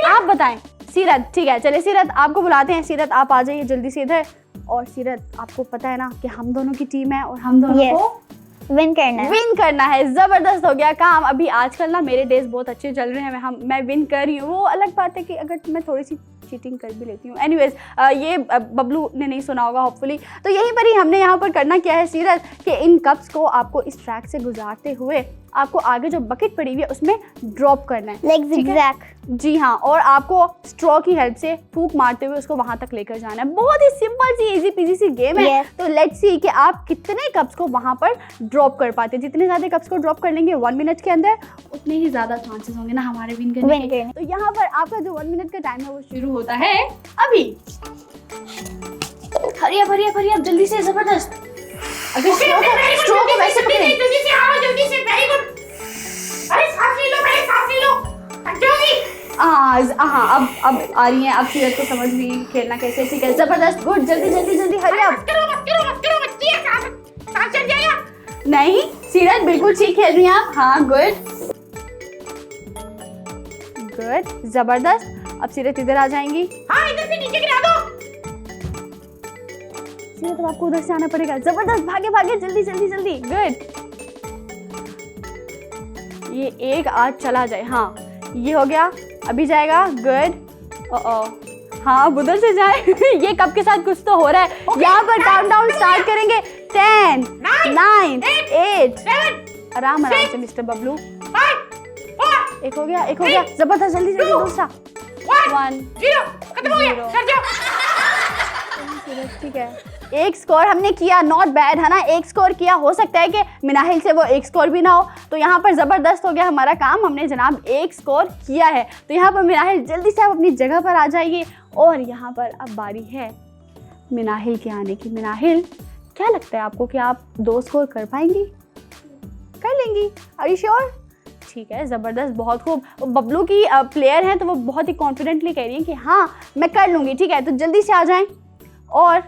आप बताएं। सीरत, ठीक है, चलिए सीरत आपको बुलाते हैं। सीरत आप आ जाइए जल्दी से इधर। और सीरत, आपको पता है ना कि हम दोनों की टीम है और हम दोनों को विन करना है। जबरदस्त हो गया काम। अभी आजकल ना मेरे डेज बहुत अच्छे चल रहे हैं, मैं विन कर रही हूँ। वो अलग बात है कि अगर मैं थोड़ी सी चीटिंग कर भी लेती हूँ। एनीवेज, ये बबलू ने नहीं सुना होगा होपफुली। तो यहीं पर ही हमने यहाँ पर करना क्या है सीरत, कि इन कप्स को आपको इस ट्रैक से गुजारते हुए आपको आगे जो बकेट पड़ी हुई है उसमें ड्रॉप करना है। Like zigzag. जी हाँ, और आपको स्ट्रॉ की हेल्प से फूंक मारते हुए उसको वहां तक लेकर जाना है। बहुत ही सिंपल सी इजी पीजी सी गेम है। तो लेट्स सी कि आप कितने कप्स को वहां पर ड्रॉप कर पाते हैं। जितने ज्यादा कप्स को ड्रॉप कर लेंगे 1 मिनट के अंदर, उतने ही ज्यादा चांसेस होंगे ना हमारे विन करने के। तो यहाँ पर आपका जो 1 मिनट का टाइम है वो शुरू होता है अभी। हरिया जल्दी से, जबरदस्त। अगर स्ट्रॉ को वैसे पकड़े, जल्दी से आओ, जल्दी से, वेरी गुड। अरे सांस ले लो, जल्दी। हाँ, अब आ रही हैं। अब सीरत को समझ में खेलना कैसे। ठीक है, जबरदस्त, गुड। जल्दी हरी अप। मत करो, बच्ची है, सांस चल जाएगा। नहीं सीरत, बिल्कुल ठीक खेल रही हैं आप। हाँ, गुड, जबरदस्त। अब सीरत इधर आ जाएंगी। हाँ, इधर से नीचे गिरा दो। सीरत, अब आपको उधर से आना पड़ेगा। जबरदस्त, भागे जल्दी, गुड। ये एक आज चला जाए। हाँ, ये हो गया, अभी जाएगा। गुड। हाँ, अब उधर से जाए। ये कब के साथ कुछ तो हो रहा है। यहाँ पर काउंटडाउन स्टार्ट करेंगे। 10, 9, 8। आराम से मिस्टर बबलू। एक हो गया, जबरदस्त। जल्दी दूसरा। 1, 0 खत्म हो गया, कर जाओ। ठीक है, एक स्कोर हमने किया, नॉट बैड है ना। एक स्कोर किया, हो सकता है कि मिनाहिल से वो एक स्कोर भी ना हो। तो यहाँ पर ज़बरदस्त हो गया हमारा काम, हमने जनाब एक स्कोर किया है। तो यहाँ पर मिनाहिल जल्दी से आप अपनी जगह पर आ जाइए। और यहाँ पर अब बारी है मिनाहिल के आने की। मिनाहिल, क्या लगता है आपको कि आप 2 स्कोर कर पाएंगी? कर लेंगी? Are you sure? ठीक है, ज़बरदस्त, बहुत खूब। बबलू की प्लेयर हैं तो वो बहुत ही कॉन्फिडेंटली कह रही हैं कि हाँ मैं कर लूँगी। ठीक है, तो जल्दी से आ जाएं और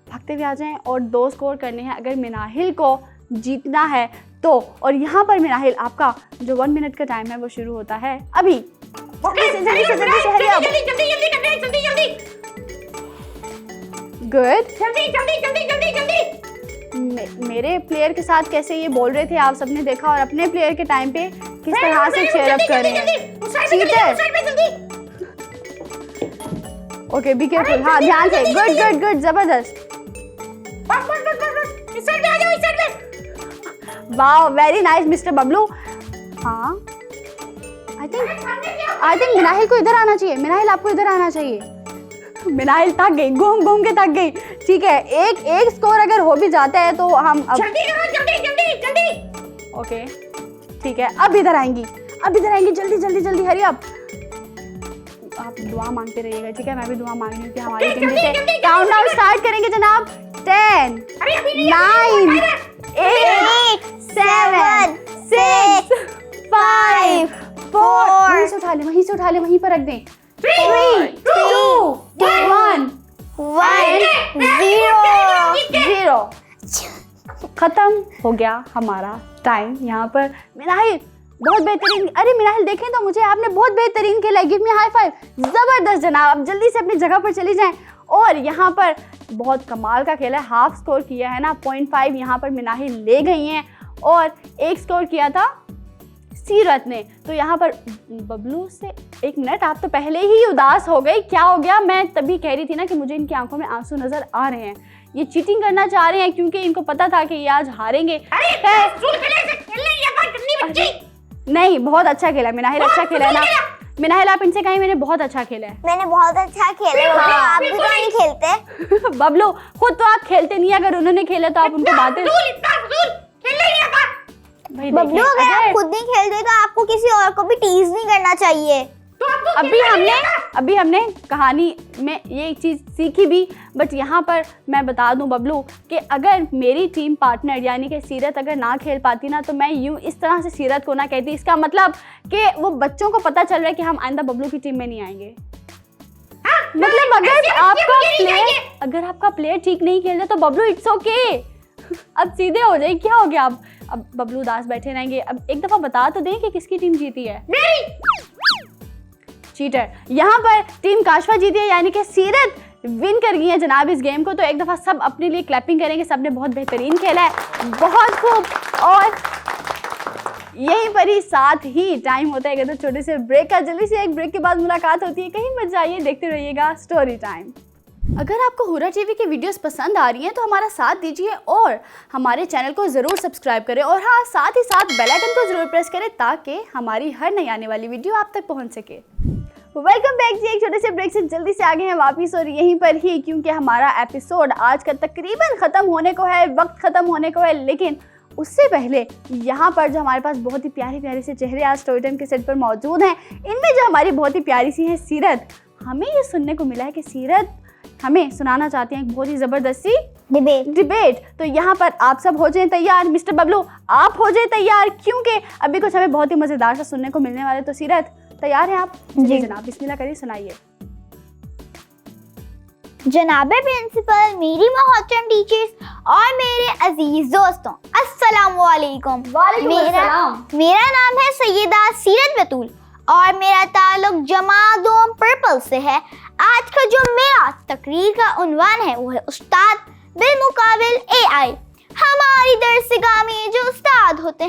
भागते हुए आ जाएं और 2 स्कोर करने हैं अगर मिनाहिल को जीतना है तो। और यहाँ पर मिनाहिल आपका जो 1 मिनट का टाइम है वो शुरू होता है अभी। जल्दी गुड। मेरे प्लेयर के साथ कैसे ये बोल रहे थे आप सबने देखा, और अपने प्लेयर के टाइम पे किस तरह से चेयर अप कर रहे हैं। Okay, be careful. हाँ, ध्यान से। गुड गुड गुड, जबरदस्त। Wow, very nice mister Bablu. हाँ, आई थिंक मिनाहिल को इधर आना चाहिए। मिनाहिल आपको इधर आना चाहिए। मिनाहिल थक गई, घूम घूम के थक गई। ठीक है, एक स्कोर अगर हो भी जाता है तो हम अब जल्दी। ओके ठीक है, अब इधर आएंगी, जल्दी हरी अप। आप दुआ मांगते रहिएगा, ठीक है? मैं भी दुआ मांग रही हूँ कि हमारी टीम जीते। काउंटडाउन स्टार्ट करेंगे जनाब। 10 9 8 7 6 5 4। वहीं से उठा ले, वहीं पर रख दें। 3 2 1 0। खत्म हो गया हमारा टाइम। यहाँ पर मिनाहिल बहुत बेहतरीन। अरे मिनाहिल देखें तो मुझे, आपने बहुत बेहतरीन खेला। Give me high five. जबरदस्त जनाब, अब जल्दी से अपनी जगह पर चली जाएं। और यहाँ पर बहुत कमाल का खेला है, हाफ स्कोर किया है ना, 0.5 यहाँ पर मिनाहिल ले गई हैं और 1 स्कोर किया था सीरत ने। तो यहाँ पर बबलू से 1 मिनट, आप तो पहले ही उदास हो गई, क्या हो गया? मैं तभी कह रही थी ना कि मुझे इनकी आंखों में आंसू नजर आ रहे हैं। ये चीटिंग करना चाह रहे हैं क्योंकि इनको पता था कि ये आज हारेंगे। नहीं, बहुत अच्छा खेला मिनाहिल, अच्छा खेला है ना मिनाहिल? आप इनसे कहीं मैंने बहुत अच्छा खेला है। मैंने बहुत अच्छा खेला। आप भी तो नहीं खेलते। बबलू खुद तो आप खेलते नहीं, अगर उन्होंने खेला तो आप उनको बातें। बबलू, अगर आप खुद नहीं खेलते तो आपको किसी और को भी टीज नहीं करना चाहिए। अभी हमने कहानी में ये एक चीज़ सीखी भी। बट यहाँ पर मैं बता दूं बबलू कि अगर मेरी टीम पार्टनर यानी कि सीरत अगर ना खेल पाती ना तो मैं यूँ इस तरह से सीरत को ना कहती। इसका मतलब कि वो बच्चों को पता चल रहा है कि हम आइंदा बबलू की टीम में नहीं आएंगे। मतलब अगर आपका प्लेयर ठीक नहीं खेल रहा तो बबलू इट्स ओके, अब सीधे हो जाए। क्या हो गया? अब बबलू दास बैठे रहेंगे। अब एक दफ़ा बता तो दें कि किसकी टीम जीती है। चीटर, यहाँ पर टीम काशफा जीती है यानी कि सीरत विन कर गई है जनाब इस गेम को। तो एक दफ़ा सब अपने लिए क्लैपिंग करेंगे। सब ने बहुत बेहतरीन खेला है, बहुत खूब। और यहीं पर ही साथ ही टाइम होता है तो छोटे से ब्रेक का। जल्दी से एक ब्रेक के बाद मुलाकात होती है। कहीं मत जाइए, देखते रहिएगा स्टोरी टाइम। अगर आपको हुरा टीवी की वीडियोस पसंद आ रही हैं तो हमारा साथ दीजिए और हमारे चैनल को ज़रूर सब्सक्राइब करें। और हाँ, साथ ही साथ बेल आइकन को ज़रूर प्रेस करें ताकि हमारी हर नई आने वाली वीडियो आप तक पहुंच सके। वेलकम बैक जी। एक छोटे से ब्रेक से जल्दी से आ गए हैं वापस और यहीं पर ही, क्योंकि हमारा एपिसोड आज का तकरीबन ख़त्म होने को है, वक्त ख़त्म होने को है। लेकिन उससे पहले यहाँ पर जो हमारे पास बहुत ही प्यारे प्यारे से चेहरे आज स्टोरी टाइम के सेट पर मौजूद हैं, इनमें जो हमारी बहुत ही प्यारी सी है सीरत। हमें ये सुनने को मिला है कि सीरत हमें सुनाना चाहती हैं एक बहुत ही ज़बरदस्ती डिबेट। तो यहाँ पर आप सब हो जाएं तैयार। मिस्टर बबलू आप हो जाएं तैयार, क्योंकि अभी कुछ हमें बहुत ही मज़ेदार सा सुनने को मिलने वाला है। तो सीरत तैयार हैं आप? जी जनाब, बिस्मिल्लाह करिए, सुनाइए। जनाबे प्रिंसिपल, मेरी मोहतरम टीचर्स और मेरे अजीज दोस्तों, अस्सलाम वालेकुम। मेरा नाम है सैयदा सीरत बतूल और मेरा ताल्लुक जमात पर्पल से है। आज का जो मेरा तकरीर का उन्वान है वो है उस्ताद बिलमुकाबिल AI। हमारी दरसगाह में जो उस्ताद होते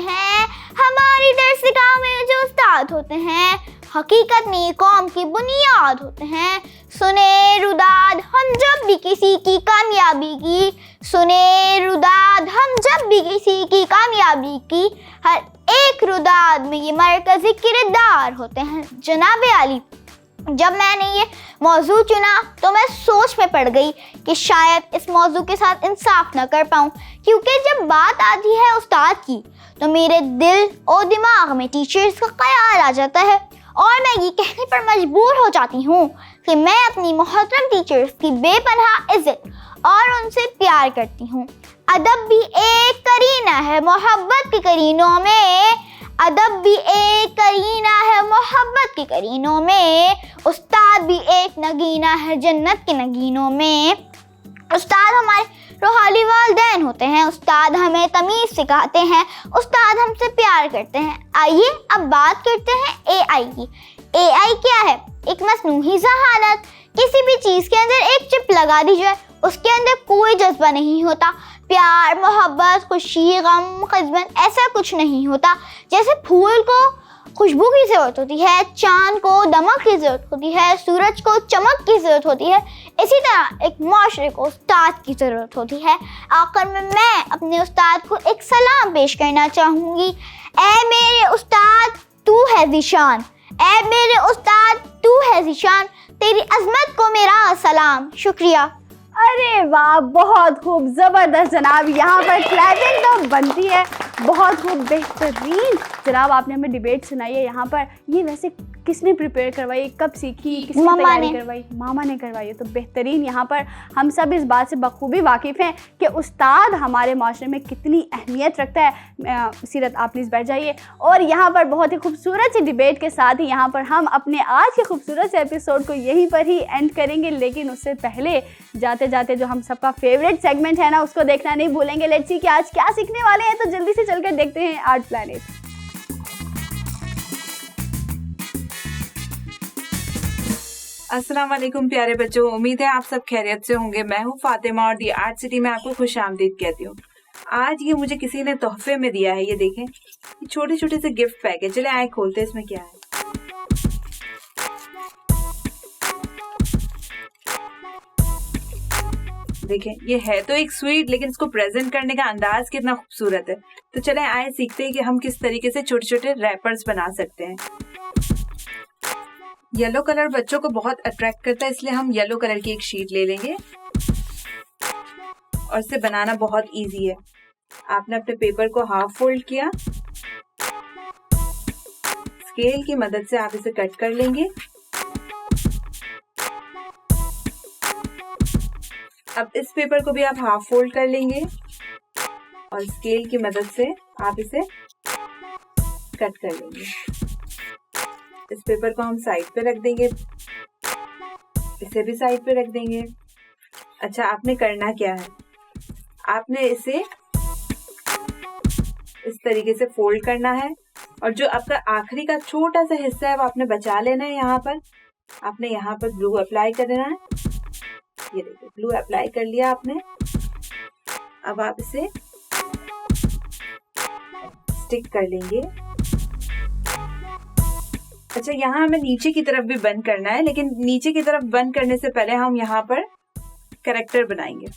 हैं, हकीकत में कौम की बुनियाद होते हैं। सुने रुदाद हम जब भी किसी की कामयाबी की हर एक रुदाद में ये मरकज़ी किरदार होते हैं। जनाबे आली, जब मैंने ये मौजू चुना तो मैं सोच में पड़ गई कि शायद इस मौजू के साथ इंसाफ न कर पाऊँ, क्योंकि जब बात आती है उस्ताद की तो मेरे दिल और दिमाग में टीचर्स का ख्याल आ जाता है और मैं ये कहने पर मजबूर हो जाती हूँ कि मैं अपनी मोहतरम टीचर्स की बेपनाह इज्जत और उनसे प्यार करती हूँ। अदब भी एक करीना है मोहब्बत के करीनों में, अदब भी एक करीना है मोहब्बत के करीनों में, उस्ताद भी एक नगीना है जन्नत के नगीनों में। उस्ताद हमारे रूहानी वालिदैन होते हैं, उस्ताद हमें तमीज़ सिखाते हैं, उस्ताद हमसे प्यार करते हैं। आइए अब बात करते हैं एआई की। एआई क्या है? एक मसनूही ज़हानत। किसी भी चीज़ के अंदर एक चिप लगा दी जाए, उसके अंदर कोई जज्बा नहीं होता, प्यार, मोहब्बत, खुशी, गम, खिदमत, ऐसा कुछ नहीं होता। जैसे फूल को खुशबू की ज़रूरत होती है, चाँद को दमक की ज़रूरत होती है, सूरज को चमक की ज़रूरत होती है, इसी तरह एक माशरे को उस्ताद की ज़रूरत होती है। आखिर में मैं अपने उस्ताद को एक सलाम पेश करना चाहूँगी। ऐ मेरे उस्ताद तू है ज़ीशान, ऐ मेरे उस्ताद तू है ज़ीशान, तेरी अज़मत को मेरा सलाम। शुक्रिया। अरे वाह, बहुत खूब, ज़बरदस्त जनाब। यहाँ पर क्लैपिंग तो बनती है। बहुत खूब, बेहतरीन जनाब। आपने हमें डिबेट सुनाई है यहाँ पर। ये वैसे किसने प्रिपेयर करवाई, कब सीखी, किसने तैयारी करवाई? मामा ने करवाई है। तो बेहतरीन। यहाँ पर हम सब इस बात से बखूबी वाकिफ़ हैं कि उस्ताद हमारे माशरे में कितनी अहमियत रखता है। सीरत आप प्लीज़ बैठ जाइए। और यहाँ पर बहुत ही खूबसूरत सी डिबेट के साथ ही यहाँ पर हम अपने आज के खूबसूरत से एपिसोड को यहीं पर ही एंड करेंगे। लेकिन उससे पहले जाते जाते जो हम सबका फेवरेट सेगमेंट है ना, उसको देखना नहीं भूलेंगे। लेट्स सी कि आज क्या सीखने वाले हैं। तो जल्दी से चलकर देखते हैं आर्ट प्लैनेट। अस्सलाम वालेकुम प्यारे बच्चों, उम्मीद है आप सब खैरियत से होंगे। मैं हूँ फातिमा और दी आर्ट सिटी में आपको खुशामदीद कहती हूँ। आज ये मुझे किसी ने तोहफे में दिया है। ये देखें, छोटे छोटे से गिफ्ट पैक है। चले आए खोलते हैं, इसमें क्या है। देखें, ये है तो एक स्वीट, लेकिन इसको प्रेजेंट करने का अंदाज कितना खूबसूरत है। तो चले आए सीखते हैं कि हम किस तरीके से छोटे छोटे रैपर्स बना सकते हैं। येलो कलर बच्चों को बहुत अट्रैक्ट करता है, इसलिए हम येलो कलर की एक शीट ले लेंगे और इसे बनाना बहुत इजी है। आपने अपने पेपर को हाफ फोल्ड किया, स्केल की मदद से आप इसे कट कर लेंगे। अब इस पेपर को भी आप हाफ फोल्ड कर लेंगे और स्केल की मदद से आप इसे कट कर लेंगे। इस पेपर को हम साइड पे रख देंगे, इसे भी साइड पे रख देंगे। अच्छा, आपने करना क्या है, आपने इसे इस तरीके से फोल्ड करना है और जो आपका आखिरी का छोटा सा हिस्सा है वो आपने बचा लेना है। यहाँ पर आपने यहाँ पर ग्लू अप्लाई कर देना है। ये देखिए, ग्लू अप्लाई कर लिया आपने। अब आप इसे स्टिक कर लेंगे। अच्छा, यहाँ हमें नीचे की तरफ भी बंद करना है, लेकिन नीचे की तरफ बंद करने से पहले हम यहाँ पर कैरेक्टर बनाएंगे।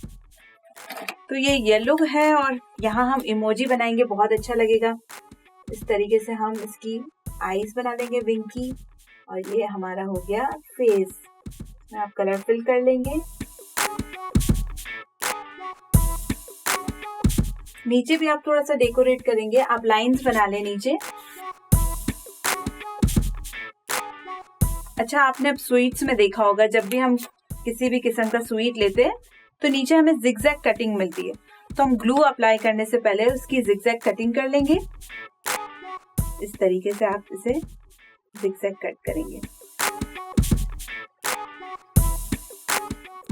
तो ये येलो है और यहाँ हम इमोजी बनाएंगे, बहुत अच्छा लगेगा। इस तरीके से हम इसकी आईज बना लेंगे, विंग की, और ये हमारा हो गया फेस। आप कलर फिल कर लेंगे। नीचे भी आप थोड़ा सा डेकोरेट करेंगे, आप लाइंस बना लें नीचे। अच्छा, आपने अब स्वीट्स में देखा होगा, जब भी हम किसी भी किस्म का स्वीट लेते हैं तो नीचे हमें जिगजैग कटिंग मिलती है। तो हम ग्लू अप्लाई करने से पहले उसकी जिगजैग कटिंग कर लेंगे। इस तरीके से आप इसे जिगजैग कट करेंगे।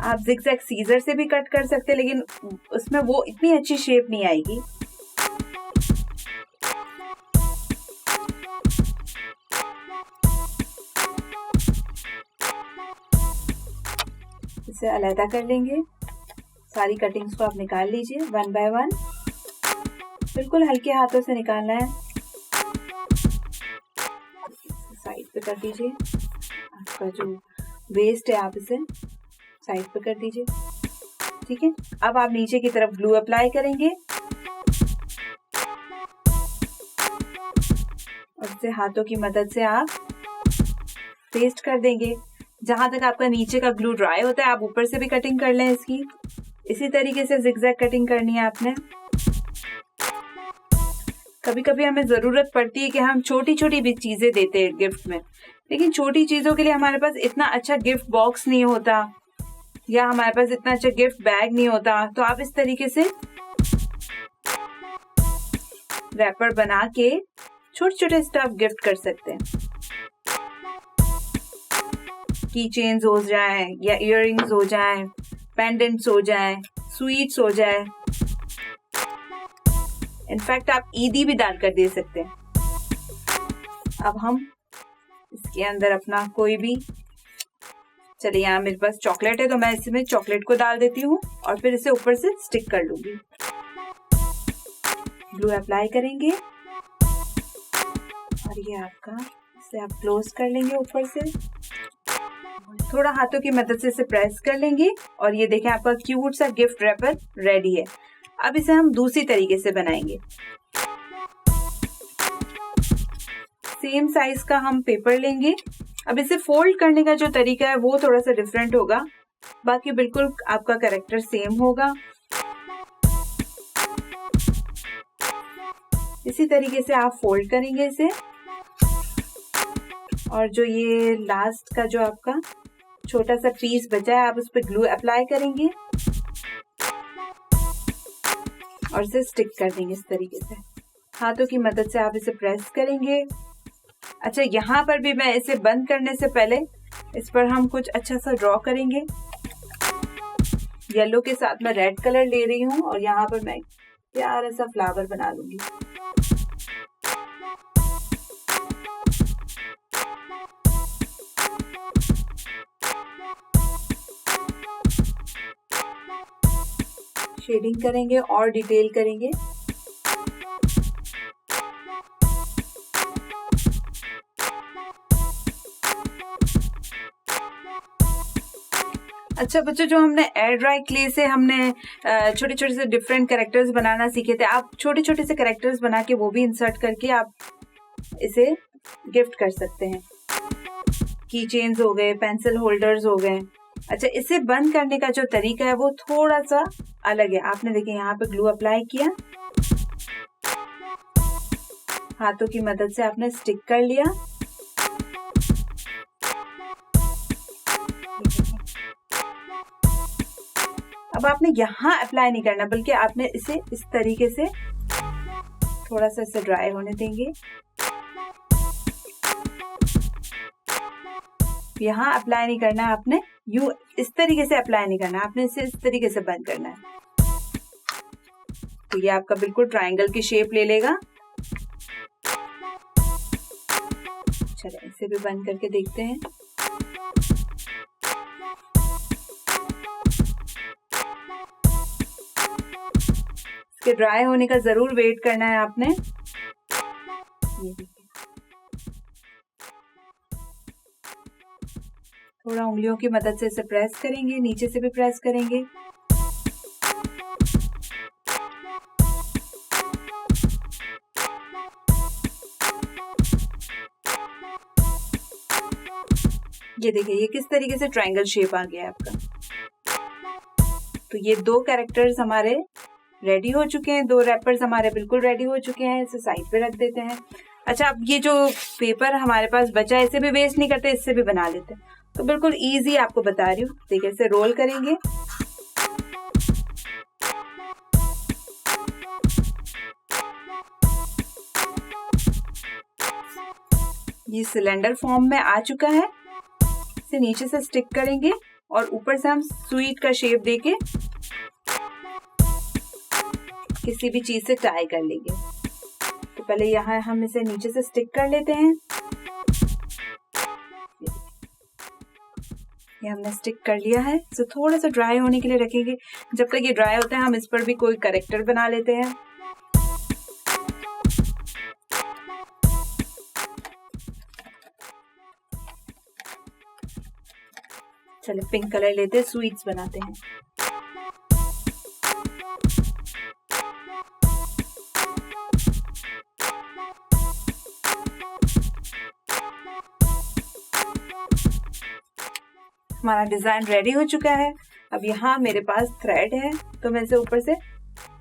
आप जिगजैग सीजर से भी कट कर सकते हैं, लेकिन उसमें वो इतनी अच्छी शेप नहीं आएगी। इसे अलग कर लेंगे। सारी कटिंग्स को आप निकाल लीजिए वन बाय वन। बिल्कुल हल्के हाथों से निकालना है। साइड पे कर दीजिए। आपका जो वेस्ट है आप इसे साइड पे कर दीजिए। ठीक है, अब आप नीचे की तरफ ग्लू अप्लाई करेंगे और इसे हाथों की मदद से आप पेस्ट कर देंगे। जहां तक आपका नीचे का ग्लू ड्राई होता है आप ऊपर से भी कटिंग कर लें इसकी। इसी तरीके से जिगजैग कटिंग करनी है आपने। कभी कभी हमें जरूरत पड़ती है कि हम छोटी छोटी भी चीजें देते हैं गिफ्ट में, लेकिन छोटी चीजों के लिए हमारे पास इतना अच्छा गिफ्ट बॉक्स नहीं होता या हमारे पास इतना अच्छा गिफ्ट बैग नहीं होता। तो आप इस तरीके से रैपर बना के छोटे छोटे स्टफ गिफ्ट कर सकते हैं। की चेन्स हो जाए या इयररिंग्स हो जाए, पेंडेंट्स हो जाए, स्वीट्स हो जाए, इनफैक्ट आप ईदी भी डाल कर दे सकते हैं। अब हम इसके अंदर अपना कोई भी, चलिए यहाँ मेरे पास चॉकलेट है तो मैं इसमें चॉकलेट को डाल देती हूँ और फिर इसे ऊपर से स्टिक कर लूंगी। ग्लू अप्लाई करेंगे और ये आपका, इसे आप क्लोज कर लेंगे ऊपर से, थोड़ा हाथों की मदद से इसे प्रेस कर लेंगे और ये देखें आपका क्यूट सा गिफ्ट रैपर रेडी है। अब इसे हम दूसरी तरीके से बनाएंगे। सेम साइज का हम पेपर लेंगे। अब इसे फोल्ड करने का जो तरीका है वो थोड़ा सा डिफरेंट होगा, बाकी बिल्कुल आपका कैरेक्टर सेम होगा। इसी तरीके से आप फोल्ड करेंगे इसे और जो ये लास्ट का जो आपका छोटा सा पीस बचा है आप उस पर ग्लू अप्लाई करेंगे और इसे स्टिक कर देंगे इस तरीके से। हाथों की मदद से आप इसे प्रेस करेंगे। अच्छा, यहाँ पर भी मैं इसे बंद करने से पहले इस पर हम कुछ अच्छा सा ड्रॉ करेंगे। येलो के साथ मैं रेड कलर ले रही हूँ और यहाँ पर मैं प्यारा सा फ्लावर बना लूंगी। शेडिंग करेंगे और डिटेल करेंगे। अच्छा बच्चों, जो हमने एयर ड्राई क्ले से हमने छोटे छोटे से डिफरेंट कैरेक्टर्स बनाना सीखे थे, आप छोटे छोटे से कैरेक्टर्स बना के वो भी इंसर्ट करके आप इसे गिफ्ट कर सकते हैं। की चेन्स हो गए, पेंसिल होल्डर्स हो गए। अच्छा, इसे बंद करने का जो तरीका है वो थोड़ा सा अलग है। आपने देखिए यहाँ पे ग्लू अप्लाई किया, हाथों की मदद से आपने स्टिक कर लिया। अब आपने यहाँ अप्लाई नहीं करना, बल्कि आपने इसे इस तरीके से थोड़ा सा इसे ड्राई होने देंगे। यहाँ अप्लाई नहीं करना, आपने यू इस तरीके से अप्लाई नहीं करना, आपने इसे इस तरीके से बंद करना है। तो ये आपका बिल्कुल ट्रायंगल की शेप ले लेगा। चलिए इसे भी बंद करके देखते हैं। इसके ड्राई होने का जरूर वेट करना है आपने। ये देखिए, थोड़ा उंगलियों की मदद से इसे प्रेस करेंगे, नीचे से भी प्रेस करेंगे। ये देखिए, ये किस तरीके से ट्रायंगल शेप आ गया है आपका। तो ये दो कैरेक्टर्स हमारे रेडी हो चुके हैं, दो रैपर्स हमारे बिल्कुल रेडी हो चुके हैं। इसे साइड पे रख देते हैं। अच्छा, अब ये जो पेपर हमारे पास बचा है इसे भी वेस्ट नहीं करते, इससे भी बना लेते हैं। तो बिल्कुल इजी आपको बता रही हूँ। देखिए, इसे रोल करेंगे, ये सिलेंडर फॉर्म में आ चुका है। इसे नीचे से स्टिक करेंगे और ऊपर से हम स्वीट का शेप देके किसी भी चीज से टाई कर लेंगे। तो पहले यहाँ हम इसे नीचे से स्टिक कर लेते हैं। ये हमने स्टिक कर लिया है। इसे थोड़ा सा ड्राई होने के लिए रखेंगे। जब तक ये ड्राई होता है हम इस पर भी कोई कैरेक्टर बना लेते हैं। चलिए पिंक कलर लेते हैं, स्वीट्स बनाते हैं। हमारा डिजाइन रेडी हो चुका है। अब यहाँ मेरे पास थ्रेड है, तो मैं इसे ऊपर से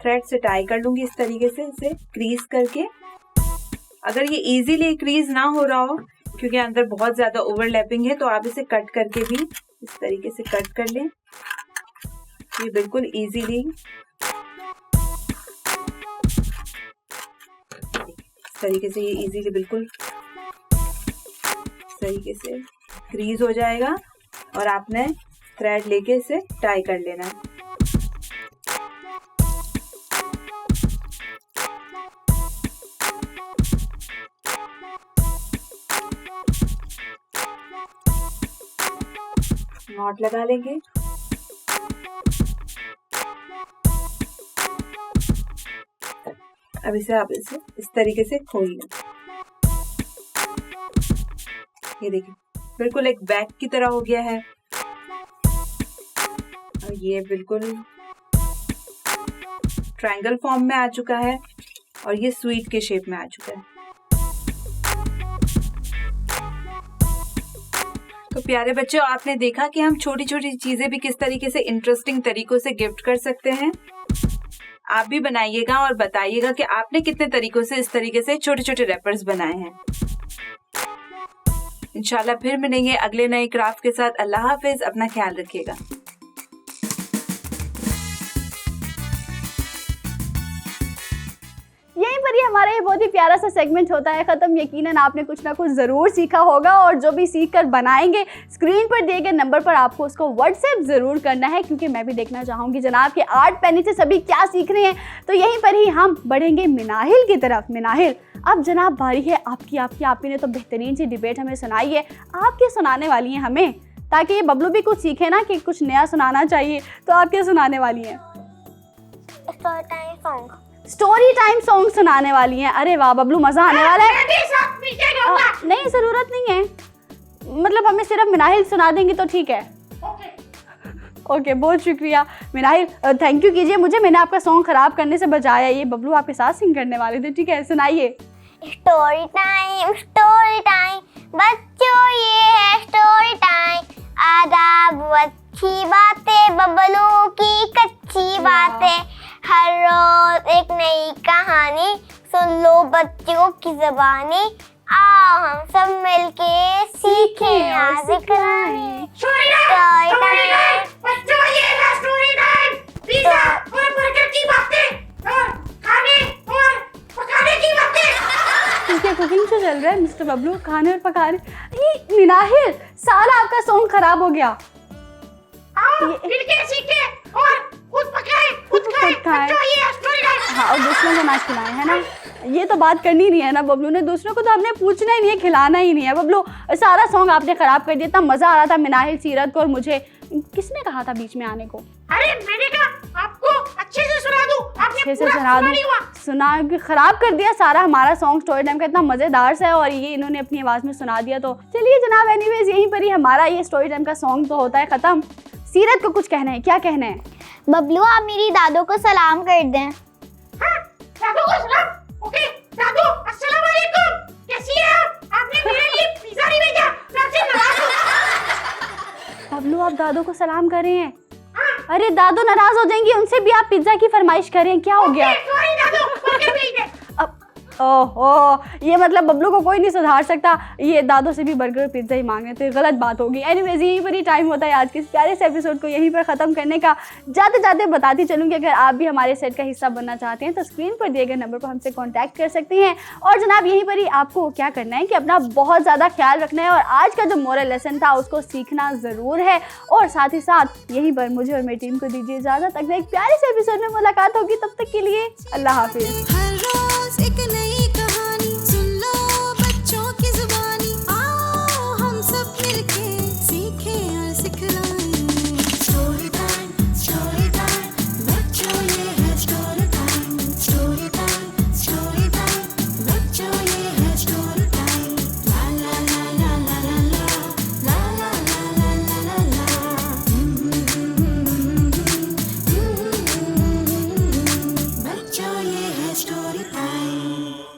थ्रेड से टाई कर लूंगी इस तरीके से, इसे क्रीज करके। अगर ये इजीली क्रीज ना हो रहा हो क्योंकि अंदर बहुत ज्यादा ओवरलैपिंग है, तो आप इसे कट करके भी इस तरीके से कट कर लें। ये बिल्कुल इजीली इस तरीके से ये इजीली बिल्कुल तरीके से क्रीज हो जाएगा और आपने थ्रेड लेके इसे टाई कर लेना है। नॉट लगा लेंगे। अब इसे आप इसे इस तरीके से खोलिए। ये देखिए बिल्कुल एक बैग की तरह हो गया है और ये बिल्कुल ट्रायंगल फॉर्म में आ चुका है और ये स्वीट के शेप में आ चुका है। तो प्यारे बच्चों, आपने देखा कि हम छोटी छोटी चीजें भी किस तरीके से इंटरेस्टिंग तरीकों से गिफ्ट कर सकते हैं। आप भी बनाइएगा और बताइएगा कि आपने कितने तरीकों से इस तरीके से छोटे छोटे रैपर्स बनाए हैं। इंशाल्लाह फिर मिलेंगे अगले नए क्राफ्ट के साथ। अल्लाह हाफिज, अपना ख्याल रखिएगा। यहीं पर ही हमारा ये बहुत ही प्यारा सा सेगमेंट होता है ख़त्म। यकीनन आपने कुछ ना कुछ ज़रूर सीखा होगा और जो भी सीख कर बनाएंगे स्क्रीन पर दिए गए नंबर पर आपको उसको व्हाट्सएप ज़रूर करना है, क्योंकि मैं भी देखना चाहूँगी जनाब के आर्ट पेनी से सभी क्या सीख रहे हैं। तो यहीं पर ही हम बढ़ेंगे मिनाहिल की तरफ। मिनाहिल, अब जनाब बारी है आपकी। आपी ने तो बेहतरीन सी डिबेट हमें सुनाई है, आप क्या सुनाने वाली हैं हमें, ताकि ये बबलू भी कुछ सीखे ना कि कुछ नया सुनाना चाहिए। तो आप क्या सुनाने वाली हैं? स्टोरी टाइम सॉन्ग सुनाने वाली हैं। अरे वाह बबलू, मजा आने वाला है। नहीं ज़रूरत नहीं है, मतलब हमें सिर्फ मिनाहिल सुना देंगे तो ठीक है। ओके, बहुत शुक्रिया मिनाहिल, थैंक यू कीजिए मुझे, मैंने आपका सॉन्ग खराब करने से बचाया। ये बबलू आपके साथ सिंग करने वाले थे, ठीक है सुनाइए। स्टोरी टाइम बच्चों, ये है स्टोरी टाइम। आदाब, अच्छी बातें, बबलू की कच्ची बातें, हर रोज एक नई कहानी, सुन लो बच्चों की ज़बानी। आओ हम सब मिलके सीखें आज कहानी। स्टोरी टाइम बच्चों, ये है स्टोरी टाइम। पिज़्ज़ा और बर्गर की बातें और खाने और पकाने की बातें। ठीक है, कुकिंग से चल रहा है मिस्टर बबलू, खाने और पकाने। ये मिनाहिल, सारा आपका सॉन्ग खराब हो गया। आओ मिलके सीखें और खुद पकाएं, खुद खाएं। बच्चों, ये स्टोरी टाइम। हाँ, और दूसरों को ना खिलाएं, है ना। ये तो बात करनी नहीं है ना बबलू ने, दूसरों को तो हमने पूछना ही नहीं है, खिलाना ही नहीं है। बबलू, सारा सॉन्ग आपने खराब कर दिया। इतना मजा आ रहा था मिनाहिल, सीरत को और मुझे। किसने कहा था बीच में आने को? अरे मैंने कहा आपको अच्छे से सुना दूं, आपने अच्छे से पूरा सुना नहीं हुआ। सुना के खराब कर दिया सारा हमारा सॉन्ग। स्टोरी टाइम का इतना मजेदार सा है और ये इन्होंने अपनी आवाज में सुना दिया। तो चलिए जनाब, एनीवेज यहीं पर ही हमारा ये स्टोरी टाइम का सॉन्ग तो होता है खत्म। सीरत को कुछ कहना है, क्या कहना है? बबलू, आप मेरी दादो को सलाम कर दें। हाँ, दादू को सलाम। ओके दादू, अस्सलाम वालेकुम, कैसी हैं आप? आपने मेरे लिए पिज़्ज़ा नहीं भेजा, मैं आपसे नाराज हूं। बबलू, आप दादो को सलाम कर रहे हैं? अरे दादो नाराज हो जाएंगी, उनसे भी आप पिज्जा की फरमाइश करें। क्या हो गया? सॉरी दादू, बर्गर भेज दे। अब ओहो, ये मतलब बबलू को कोई नहीं सुधार सकता, ये दादो से भी बर्गर पिज्ज़ा ही मांग रहे थे, गलत बात होगी। एनीवेज यहीं पर ही टाइम होता है आज के इस प्यारे से एपिसोड को यहीं पर ख़त्म करने का। जाते जाते बताती चलूँगी, अगर आप भी हमारे सेट का हिस्सा बनना चाहते हैं तो स्क्रीन पर दिए गए नंबर पर हमसे कॉन्टैक्ट कर सकते हैं। और जनाब यहीं पर ही आपको क्या करना है कि अपना बहुत ज़्यादा ख्याल रखना है और आज का जो मोरल लेसन था उसको सीखना ज़रूर है। और साथ ही साथ यहीं पर मुझे और मेरी टीम को दीजिए इजाज़त। अगले एक प्यारे से एपिसोड में मुलाकात होगी, तब तक के लिए अल्लाह हाफिज़। हर रोज एक नई कहानी, सुन लो बच्चों की जुबानी। आओ हम सब मिलके सीखें और सिखलाएं। स्टोरी टाइम बच्चों, ये है स्टोरी टाइम। स्टोरी टाइम बच्चों, ये है स्टोरी टाइम। ला ला ला ला ला ला ला ला ला ला ला ला। बच्चों, ये है स्टोरी टाइम।